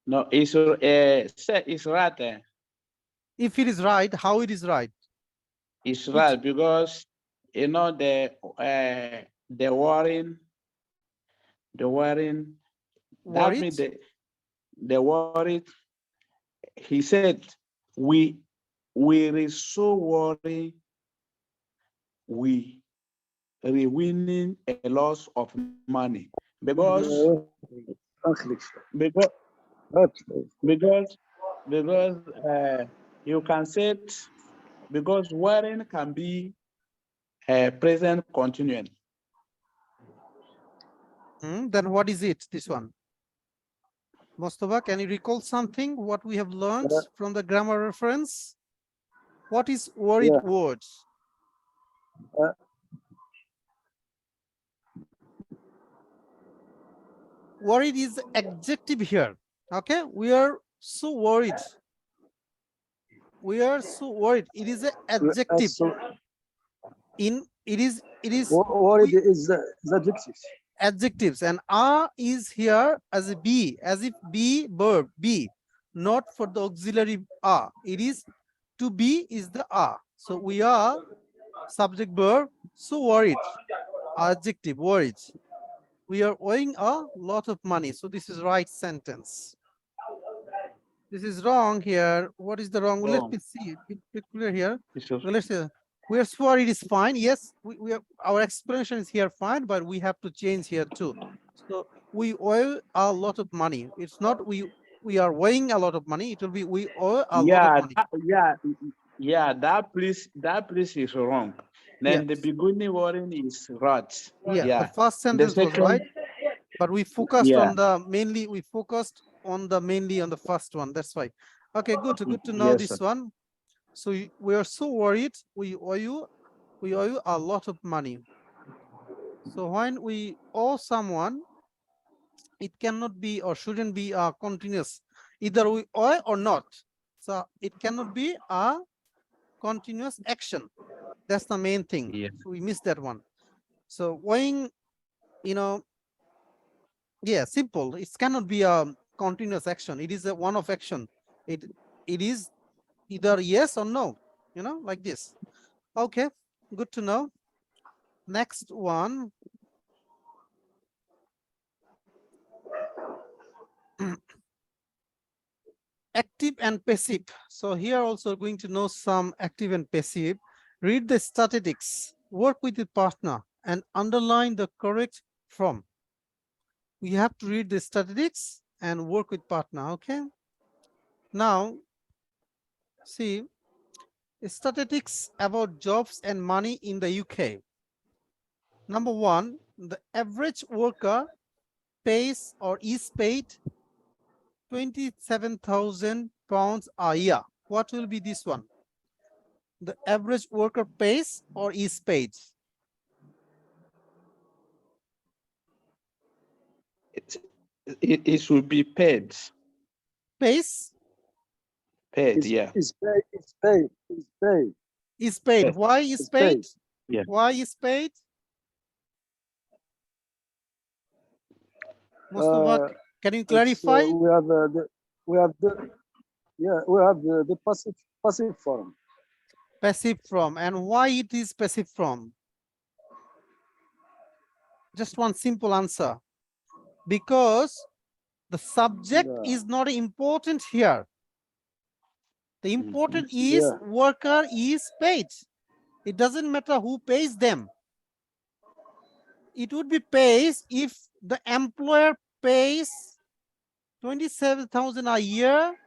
No, it's right. If it is right, how it is right? It's right because you know the worrying, that Worried? means the worried. He said we are so worried, we are winning a loss of money because because you can say it, because worrying can be present continuous. Then what is it, this one? Mustafa, can you recall something, what we have learned from the grammar reference? What is worried word? Worried is adjective here. Okay, we are so worried. We are so worried. It is an adjective. It is worried is the adjective. Adjectives, and are is here as a be, as if be verb be, not for the auxiliary are. It is to be is the are. So we are Subject verb, so worried. Adjective, worried. We are owing a lot of money. So this is right sentence. This is wrong here. What is the wrong? Well, let Wrong. me see. Be clear here. It's just- Well, let's see. We are sorry, it is fine. Yes, we are, our explanation is here fine, but we have to change here too. So we owe a lot of money. It's not we are owing a lot of money. It will be we owe a lot of money. That place is wrong. Then the beginning word is right. Yeah, the first The sentence was second, right, but we focused yeah. on the mainly on the first one. That's why. Okay, good to know Yes, this sir. one. So we are so worried. We owe you a lot of money. So when we owe someone, it cannot be or shouldn't be a continuous. Either we owe or not. So it cannot be a continuous action. That's the main thing. Yeah. So we missed that one. So owing, yeah, simple. It cannot be a continuous action. It is a one-off action. It is either yes or no, like this. Okay, good to know. Next one. Active and passive. So here also going to know some active and passive. Read the statistics, work with the partner, and underline the correct from. We have to read the statistics and work with partner. Okay. Now, see statistics about jobs and money in the UK. Number one, the average worker pays or is paid £27,000 a year. What will be this one? The average worker pays or is paid? It should be paid. Pays Paid, yeah. Is paid. Is paid. Is paid. is paid. Yes. Why is It's paid? paid. Yeah. Why is paid? Mustafa, can you clarify? We have the passive form. Passive from. And why it is passive from? Just one simple answer. Because the subject Yeah. is not important here. The important is Yeah. worker is paid. It doesn't matter who pays them. It would be paid if the employer pays 27,000 a year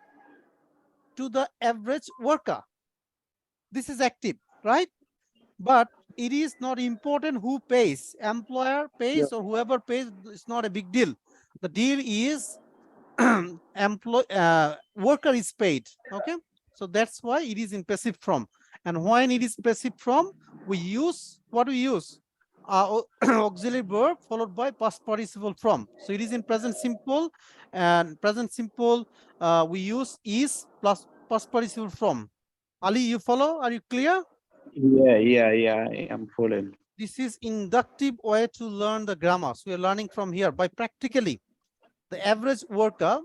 to the average worker. This is active, right? But it is not important who pays. Employer pays or whoever pays, it's not a big deal. The deal is worker is paid. Okay, so that's why it is in passive form. And when it is passive form, we use what we use auxiliary verb followed by past participle from. So it is in present simple, and present simple we use is plus past participle from. Ali, you follow? Are you clear? Yeah, I'm following. This is inductive way to learn the grammar. So we are learning from here by practically. The average worker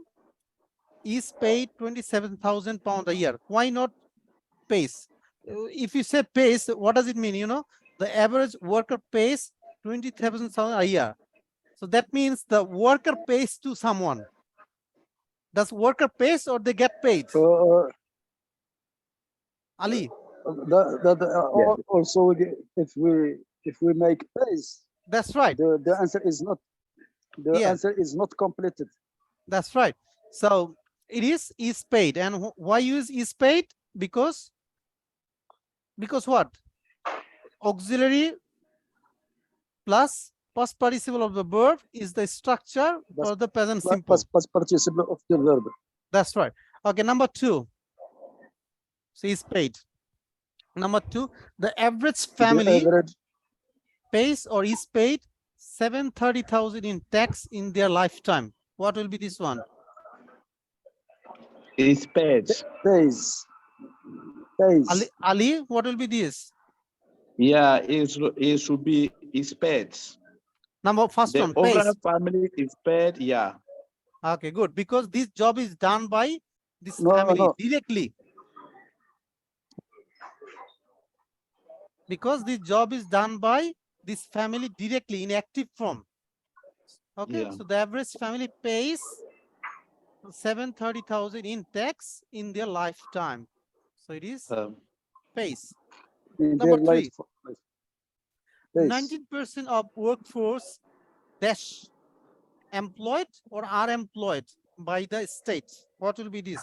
is paid £27,000 a year. Why not pays? If you say pays, what does it mean? The average worker pays 20,000 a year. So that means the worker pays to someone. Does worker pays or they get paid? Ali. Also, if we make pays, that's right. The answer is not. The answer is not completed. That's right. So it is paid. And why use is paid? Because what? Auxiliary plus past participle of the verb is the structure for the present simple. Past participle of the verb. That's right. Okay, number two. So is paid. Number two, the average family pays or is paid 730,000 in tax in their lifetime. What will be this one? Is paid. Pays. Ali, what will be this? Yeah, it should be is paid. First the one, overall pays. family is paid, yeah. Okay, good. Because this job is done by this family directly. Because this job is done by this family directly in active form. Okay, Yeah. so the average family pays 730,000 in tax in their lifetime. So it is pays. In Number their life. 3, Yes. 19% of workforce dash employed or are employed by the state. What will be this?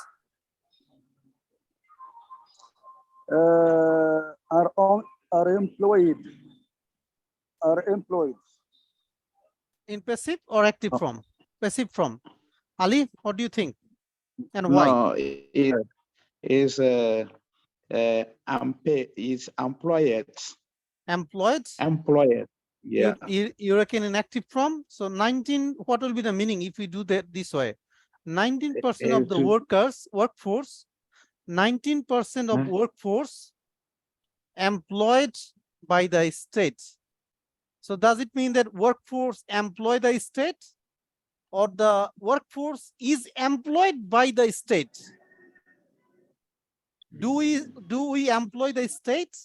Are employed. Are employed. In passive or active form? Passive form. Ali, what do you think? And why? No, it is is employed. Employed. Employed. Yeah. You reckon in active form? So 19, what will be the meaning if we do that this way? 19% of the workforce, 19% of workforce employed by the state. So does it mean that workforce employ the state, or the workforce is employed by the state? Do we employ the state?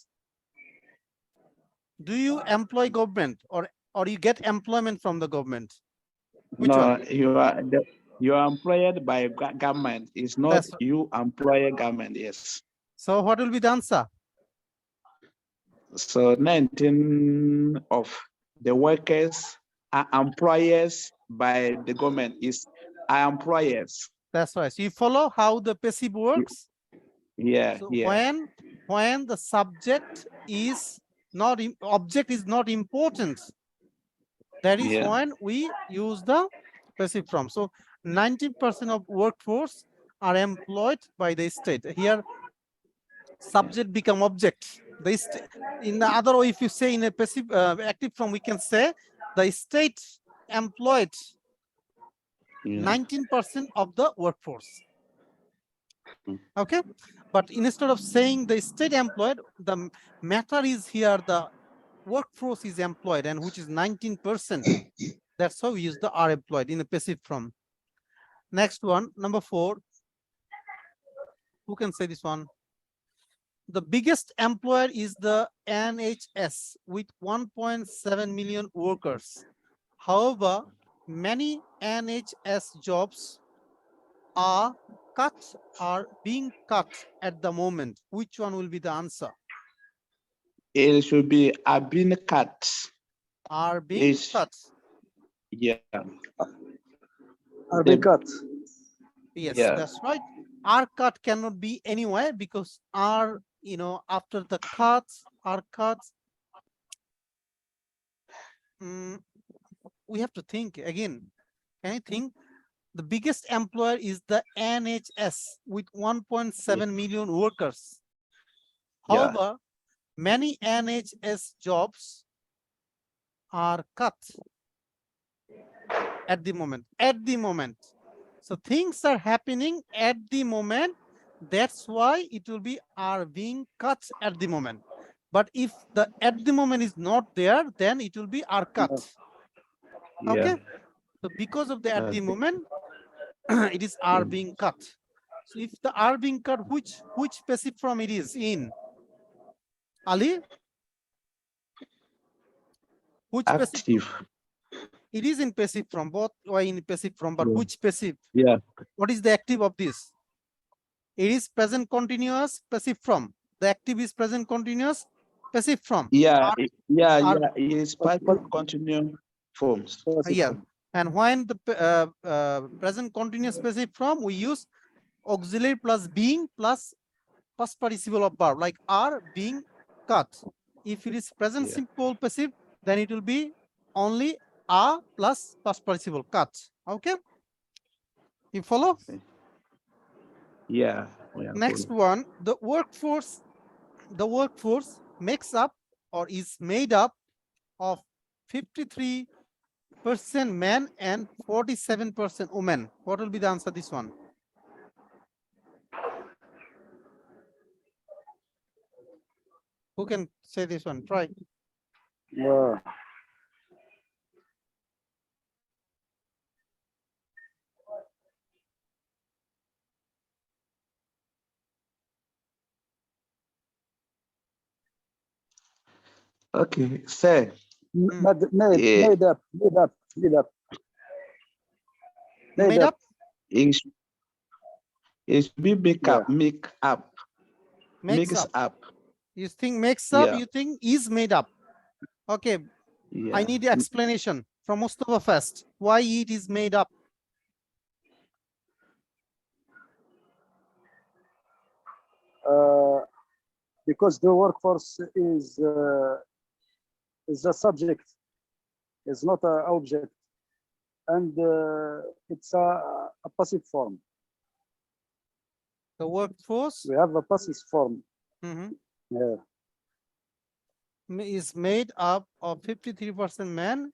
Do you employ government, or you get employment from the government? Which No, one? you are employed by government. It's not That's you employ government. Yes. so. What will be the answer? So 19 of the workers are employers by the government. Are employers. That's right. So you follow how the passive works. Yeah. So Yeah. when the subject is not object is not important, that is Yeah. when we use the passive form. So 90% of workforce are employed by the state. Here, subject become object. In the other way, if you say in a passive active form, we can say the state employed 19% of the workforce. Okay, but instead of saying the state employed, the matter is here the workforce is employed, and which is 19%. That's how we use the are employed in a passive form. Next one, number 4. Who can say this one? The biggest employer is the NHS with 1.7 million workers. However, many NHS jobs are being cut at the moment. Which one will be the answer? It should be are being cut. Are being cut. Yeah. Are being cut. Yes, Yeah. that's right. Are cut cannot be anywhere because are, after the cuts, are cuts. We have to think again. Can you think? The biggest employer is the NHS with 1.7 million workers. However, many NHS jobs are cut at the moment. So things are happening at the moment. That's why it will be are being cut at the moment. But if the at the moment is not there, then it will be are cut. Yeah. Okay. So because of the at the moment, it is are being cut. So if the are being cut, which passive form it is in? Ali? Which Active. passive? It is in passive form, both are in passive form, but which passive? Yeah. What is the active of this? It is present continuous passive form. The active is present continuous passive form. Yeah. It is purpose continuum forms. Yeah. And when the present continuous passive form, we use auxiliary plus being plus past participle of verb, like are being cut. If it is present simple passive, then it will be only are plus past participle cut. Okay, you follow? Yeah. Next one, the workforce makes up or is made up of 53% men and 47% women. What will be the answer this one? Who can say this one? Try. Yeah. Okay, sir. Made, eh, made up, made up, made up, made Made up. up? it, it should be Yeah. make up, Makes mix up. up. You think makes up, Yeah, you think is made up. Okay, I yeah. need the explanation from Mustafa first. Why it is made up? Uh, because the workforce is a subject, is not an object, and it's a passive form. The workforce We have a passive form. mhm, Yeah. is made up of 53% men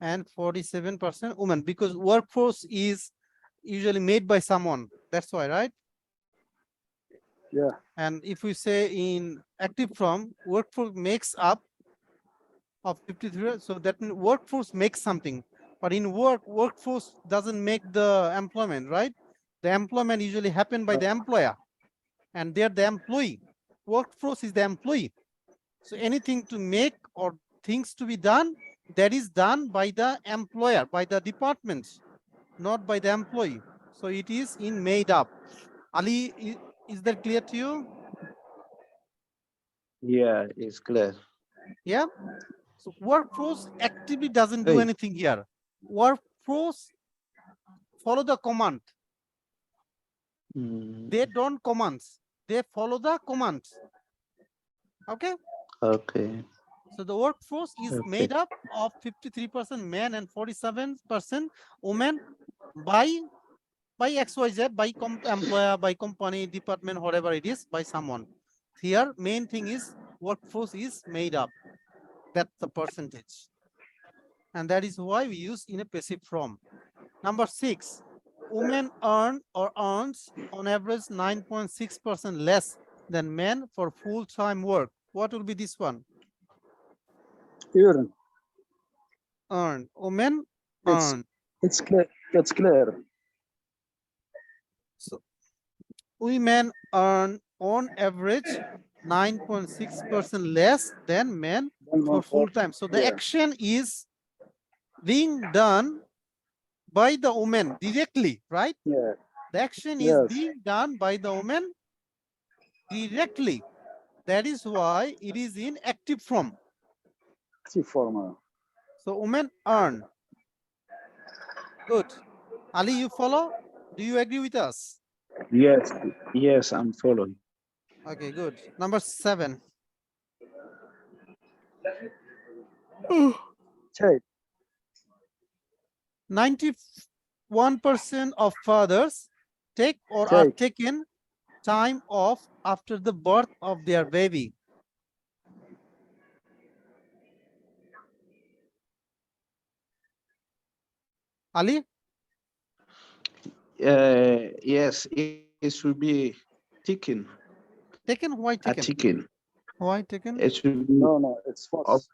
and 47% women, because workforce is usually made by someone. That's why, right? Yeah. And if we say in active form, workforce makes up of 53, so that means workforce makes something. But in workforce doesn't make the employment, right? The employment usually happen by the employer, and they're the employee. Workforce is the employee. So anything to make or things to be done, that is done by the employer, by the department, not by the employee. So it is in made up. Ali, is that clear to you? Yeah, it's clear. Yeah. So workforce actively doesn't do Hey, anything here. Workforce follow the command. They don't commands. They follow the commands. Okay. okay, So the workforce is okay. made up of 53% men and 47% women by XYZ, by employer, by company, department, whatever it is, by someone. Here, main thing is workforce is made up. That's the percentage. And that is why we use in a passive form. Number 6, women earn or earns on average 9.6% less than men for full-time work. What will be this one? Earn. Earn. Women It's earn. it's clear. It's clear. So women earn on average 9.6% less than men for full time. So the Yeah. action is being done by the woman directly, right? Yeah. The action is Yes. being done by the woman directly. That is why it is in active form. Active form. So women earn. Good. Ali, you follow? Do you agree with us? Yes, yes, I'm following. Okay, good. Number 7. Take. 91% of fathers take or are Take. taken time off after the birth of their baby. Ali, Yes, it should be taken, taken? Why a taken? taken. Why taken? It should be No, it's of, false.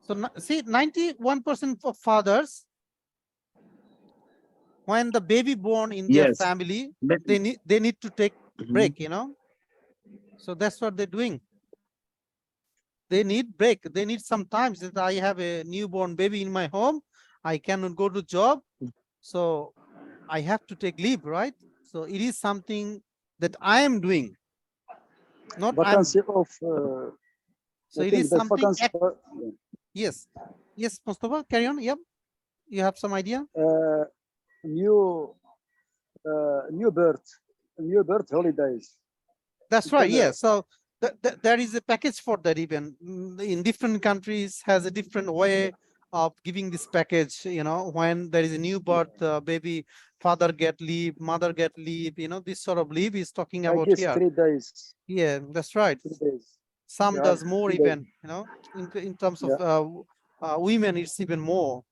So see, 91% of fathers, when the baby born in their yes. family, But, they need to take mhm. break, So that's what they're doing. They need break. They need some time. That I have a newborn baby in my home, I cannot go to job, so I have to take leave, right? So it is something that I am doing, not I'm. Vacancy of. So I it is think the something. vacancy. Yes, yes, Mustafa, carry on. Yep, you have some idea. New new birth holidays. That's You right. can, Yeah. So there is a package for that. Even in different countries, has a different way of giving this package. When there is a new birth baby, father get leave, mother get leave. This sort of leave is talking I about guess here. 3 days. Yeah, that's right. 3 days. Some You have does more 3 days. even. In terms of Yeah. women, it's even more.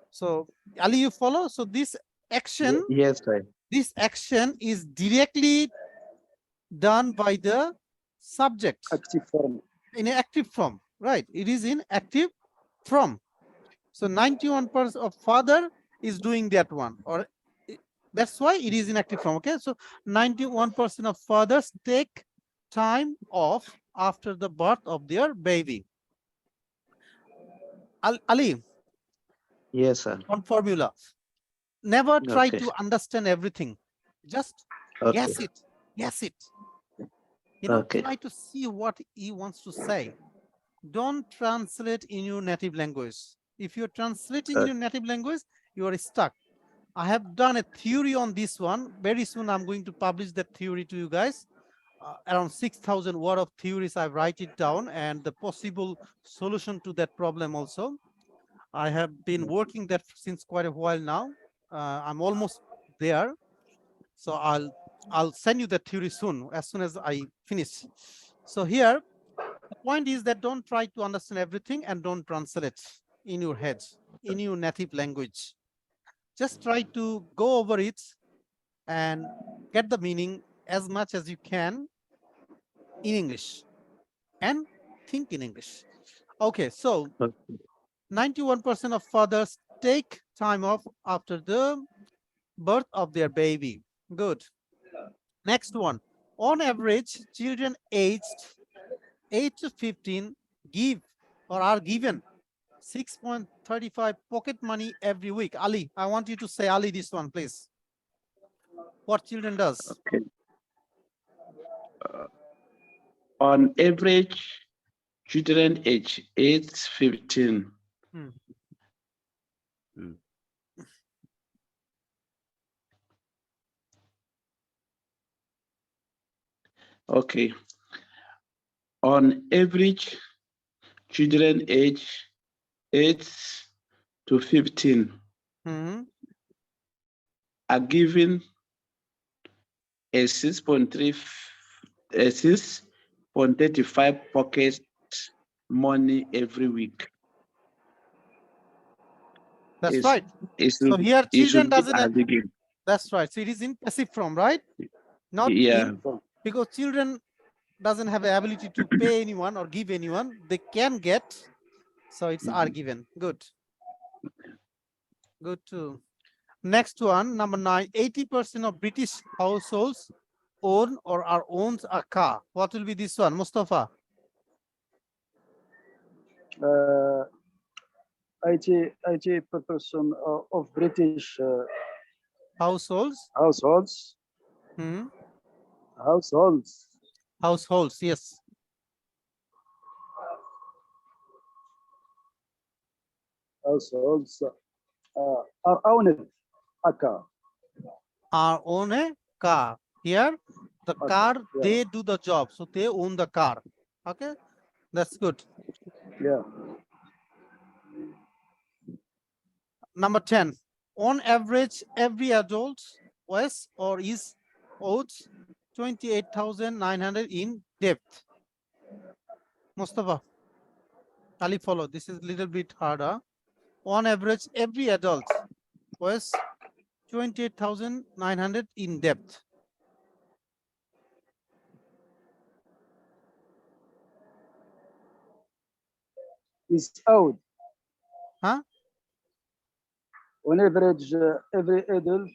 So Ali, you follow? So this action, Yes, sir. is directly done by the subject Active form. in an active form, right? It is in active form. So 91% of father is doing that one, or that's why it is in active form. Okay, so 91% of fathers take time off after the birth of their baby. Ali, Yes, sir. one formula. Never try Okay. to understand everything. Just Okay. guess it. Guess it. You know, Okay. try to see what he wants to say. Don't translate in your native language. If you're translating in your native language, you are stuck. I have done a theory on this one. Very soon I'm going to publish that theory to you guys. Around 6,000 word of theories, I write it down and the possible solution to that problem also. I have been working that since quite a while now. I'm almost there. So I'll send you the theory soon, as soon as I finish. So here, the point is that don't try to understand everything and don't translate in your head, in your native language. Just try to go over it and get the meaning as much as you can in English and think in English. Okay, so 91% of fathers take time off after the birth of their baby. Good. Next one. On average, children aged 8 to 15 give or are given 6.35 pocket money every week. Ali, I want you to say Ali this one, please. What children does? Okay. On average, children age 8-15. Okay. On average, children age 8 to 15 are given a 6.35 pocket money every week. That's It's- right. it's- So here it children should be doesn't have, again. that's right. So it is in passive form, right? Not Yeah. in, because children doesn't have the ability to pay anyone or give anyone. They can get, so it's are given. Good. Good too. Next one, number 9, 80% of British households own or are owns a car. What will be this one, Mustafa? 80% of British Households? households, Hmm. households Households, yes. households are owned a car. Are own a car. Here, the car, yeah. they do the job. So they own the car. Okay, that's good. Yeah. Number 10, on average, every adult was or is owed 28,900 in debt. Mustafa, Ali follow. This is a little bit harder. On average, every adult was 28,900 in debt. Is owed. Huh? On average, every adult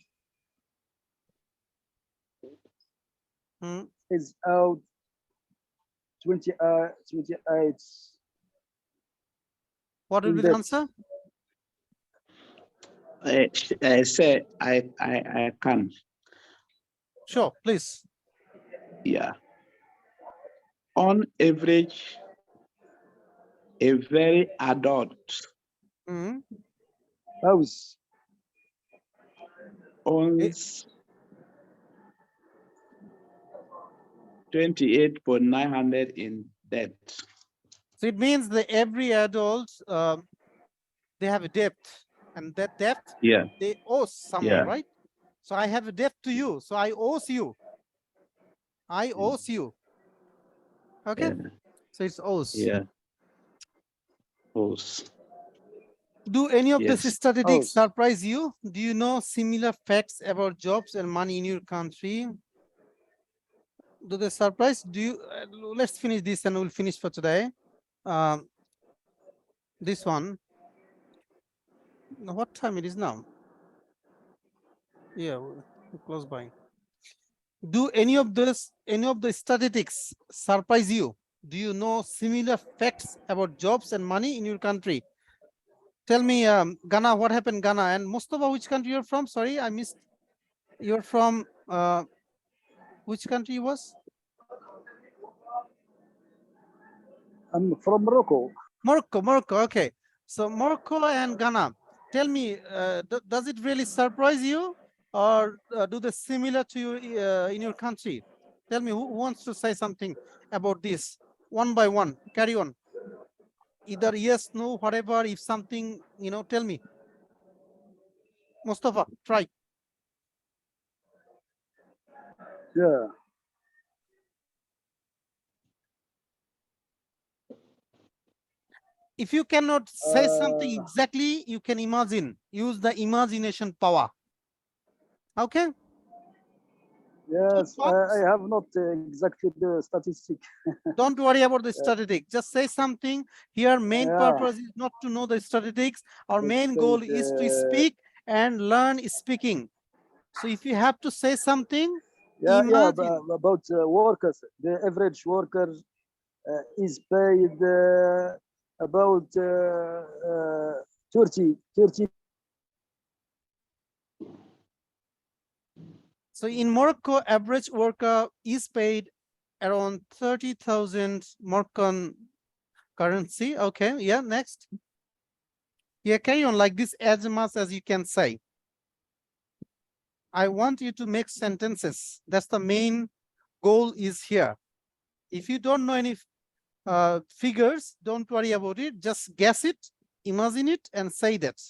is owed 28. What will in be the debt. answer? I say I can. Sure, please. Yeah. On average, a very adult House owns 28,900 in debt. So it means that every adult, they have a debt, and that debt, Yeah. they owe someone, Yeah. right? So I have a debt to you, so I owe you. I owe you. Okay, Yeah. so it's owes. Yeah. Owes. Do any of Yes. these statistics Owes. surprise you? Do you know similar facts about jobs and money in your country? Do they surprise? Do you? Let's finish this and we'll finish for today. This one. What time it is now? Yeah, we're close by. Do any of the statistics surprise you? Do you know similar facts about jobs and money in your country? Tell me, Ghana, what happened, Ghana? And Mustafa, which country you're from? Sorry, I missed. You're from which country was? I'm from Morocco. Morocco. Okay. So Morocco and Ghana. Tell me, does it really surprise you, or do they similar to you in your country? Tell me, who wants to say something about this? One by one, carry on. Either yes, no, whatever. If something, tell me. Mustafa, try. Yeah. If you cannot say something Uh, exactly, you can imagine. Use the imagination power. Okay? Keep yes, I thoughts. have not exactly the statistic. Don't worry about the statistics. Just say something. Here, main Yeah, purpose is not to know the statistics. Our it's main goal paid. is to speak and learn speaking. So if you have to say something, imagine. About workers. The average worker is paid about 30. So in Morocco, average worker is paid around 30,000 Moroccan currency. Okay, yeah, next. Yeah, carry on like this as much as you can say. I want you to make sentences. That's the main goal is here. If you don't know any figures, don't worry about it. Just guess it, imagine it, and say that.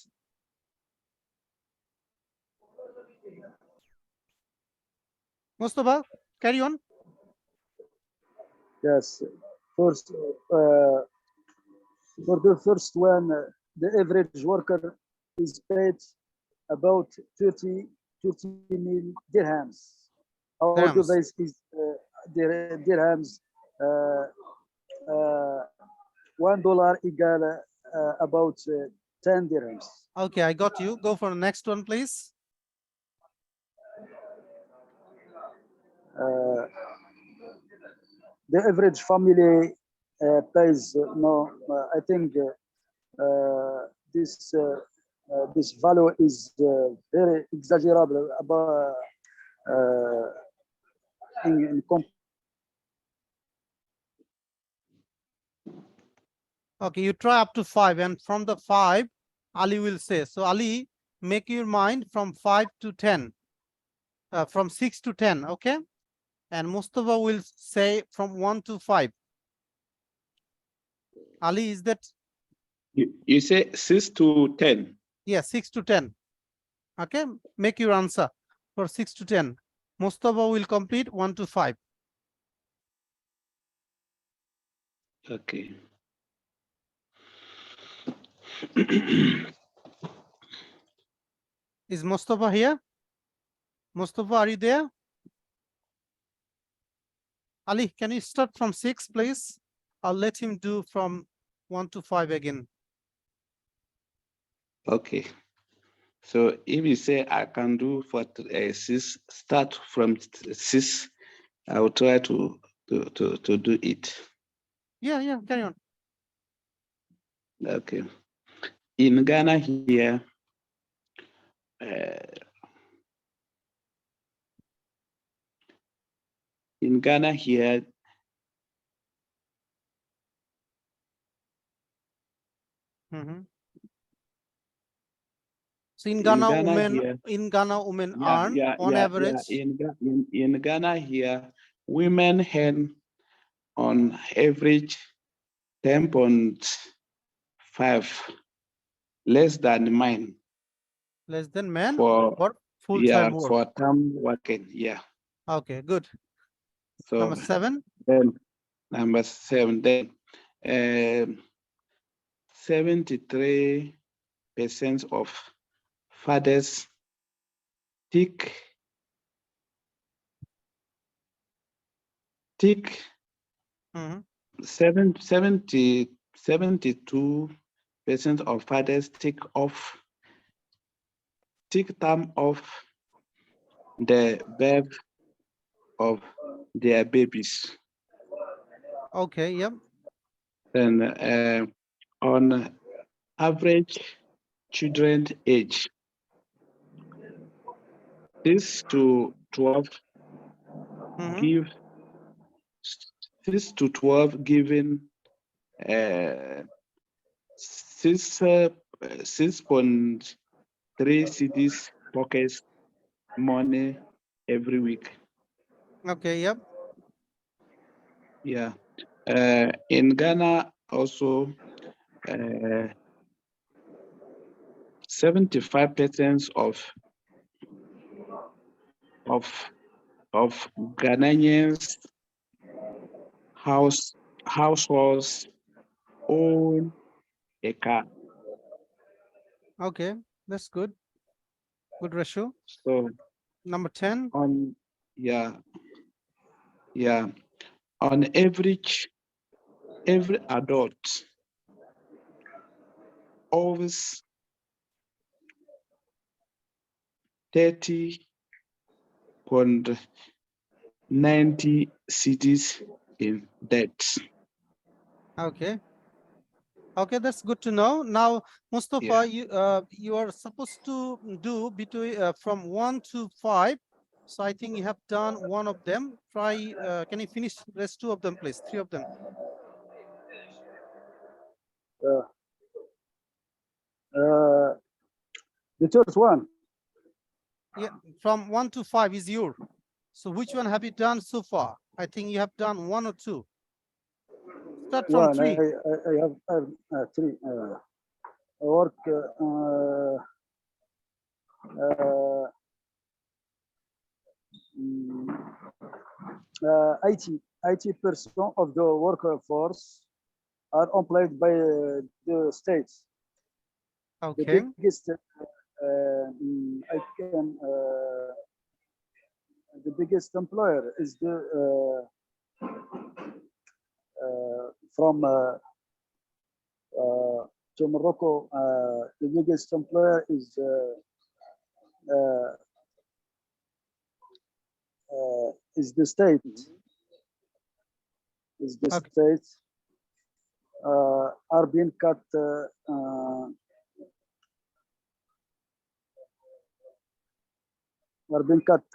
Mustafa, carry on. Yes. First, for the first one, the average worker is paid about 30 mil dirhams. How do Dirhams. they is dirhams? Uh, $1 equal about 10 dirhams. Okay, I got you. Go for the next one, please. Uh, the average family pays no. I think this value is very exaggerable about in Okay, you try up to 5, and from the 5, Ali will say. So Ali, make your mind from 5 to 10, from 6 to 10, okay? And Mustafa will say from 1 to 5. Ali, is that? You say 6 to 10. Yeah, 6 to 10. Okay, make your answer for 6 to 10. Mustafa will complete 1 to 5. Okay. Is Mustafa here? Mustafa, are you there? Ali, can you start from 6, please? I'll let him do from 1 to 5 again. Okay. So if you say I can do for 6, start from 6, I will try to do it. Yeah, carry on. Okay. In Ghana here, uh, in Ghana here, So in Ghana, here, women earn on average. In Ghana here, women earn on average 10.5 less than mine. Less than men for full-time work. for term working. Yeah. Okay, good. So Number 7. then number 7, then 73% of fathers take 72% of fathers take time off the birth of their babies. Okay, yep. Then on average children age 6 to 12 Mhm. give 6 to 12 given 6.3 cities pockets money every week. Okay, yep. Yeah. In Ghana also 75% of Ghanaians households own a car. Okay, that's good. Good ratio. So Number 10. on on average, every adult owes 30.90 cities in debt. Okay. Okay, that's good to know. Now, Mustafa, you are supposed to do between from 1 to 5. So I think you have done one of them. Try. Can you finish rest 2 of them, please? 3 of them. The third one. Yeah, from 1 to 5 is your. So which one have you done so far? I think you have done 1 or 2. Start from One. 3. I have 3. I work uh, 80% of the workforce are employed by the states. Okay. The biggest the biggest employer is the from to Morocco. The biggest employer is the state. Is the Okay. state are being cut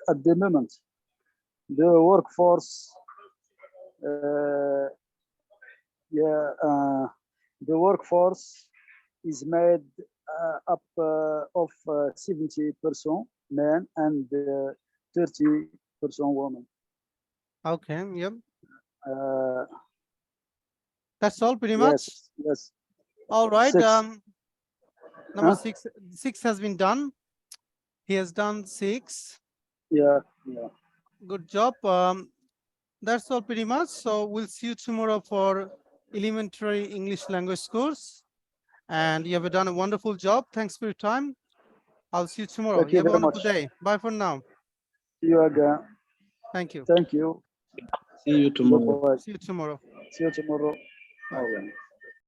at the moment. The workforce, the workforce is made up of 70% men and 30% women. Okay. Yep. Uh, That's all pretty much. yes, yes. All right. 6. Number Huh? 6. 6 has been done. He has done 6. Yeah. Good job. That's all pretty much. So we'll see you tomorrow for elementary English language course. And you have done a wonderful job. Thanks for your time. I'll see you tomorrow. Thank You you have a very wonderful much. day. Bye for now. See you again. Thank you. Thank you. See you tomorrow. Bye-bye. See you tomorrow. See you tomorrow. Bye. Okay.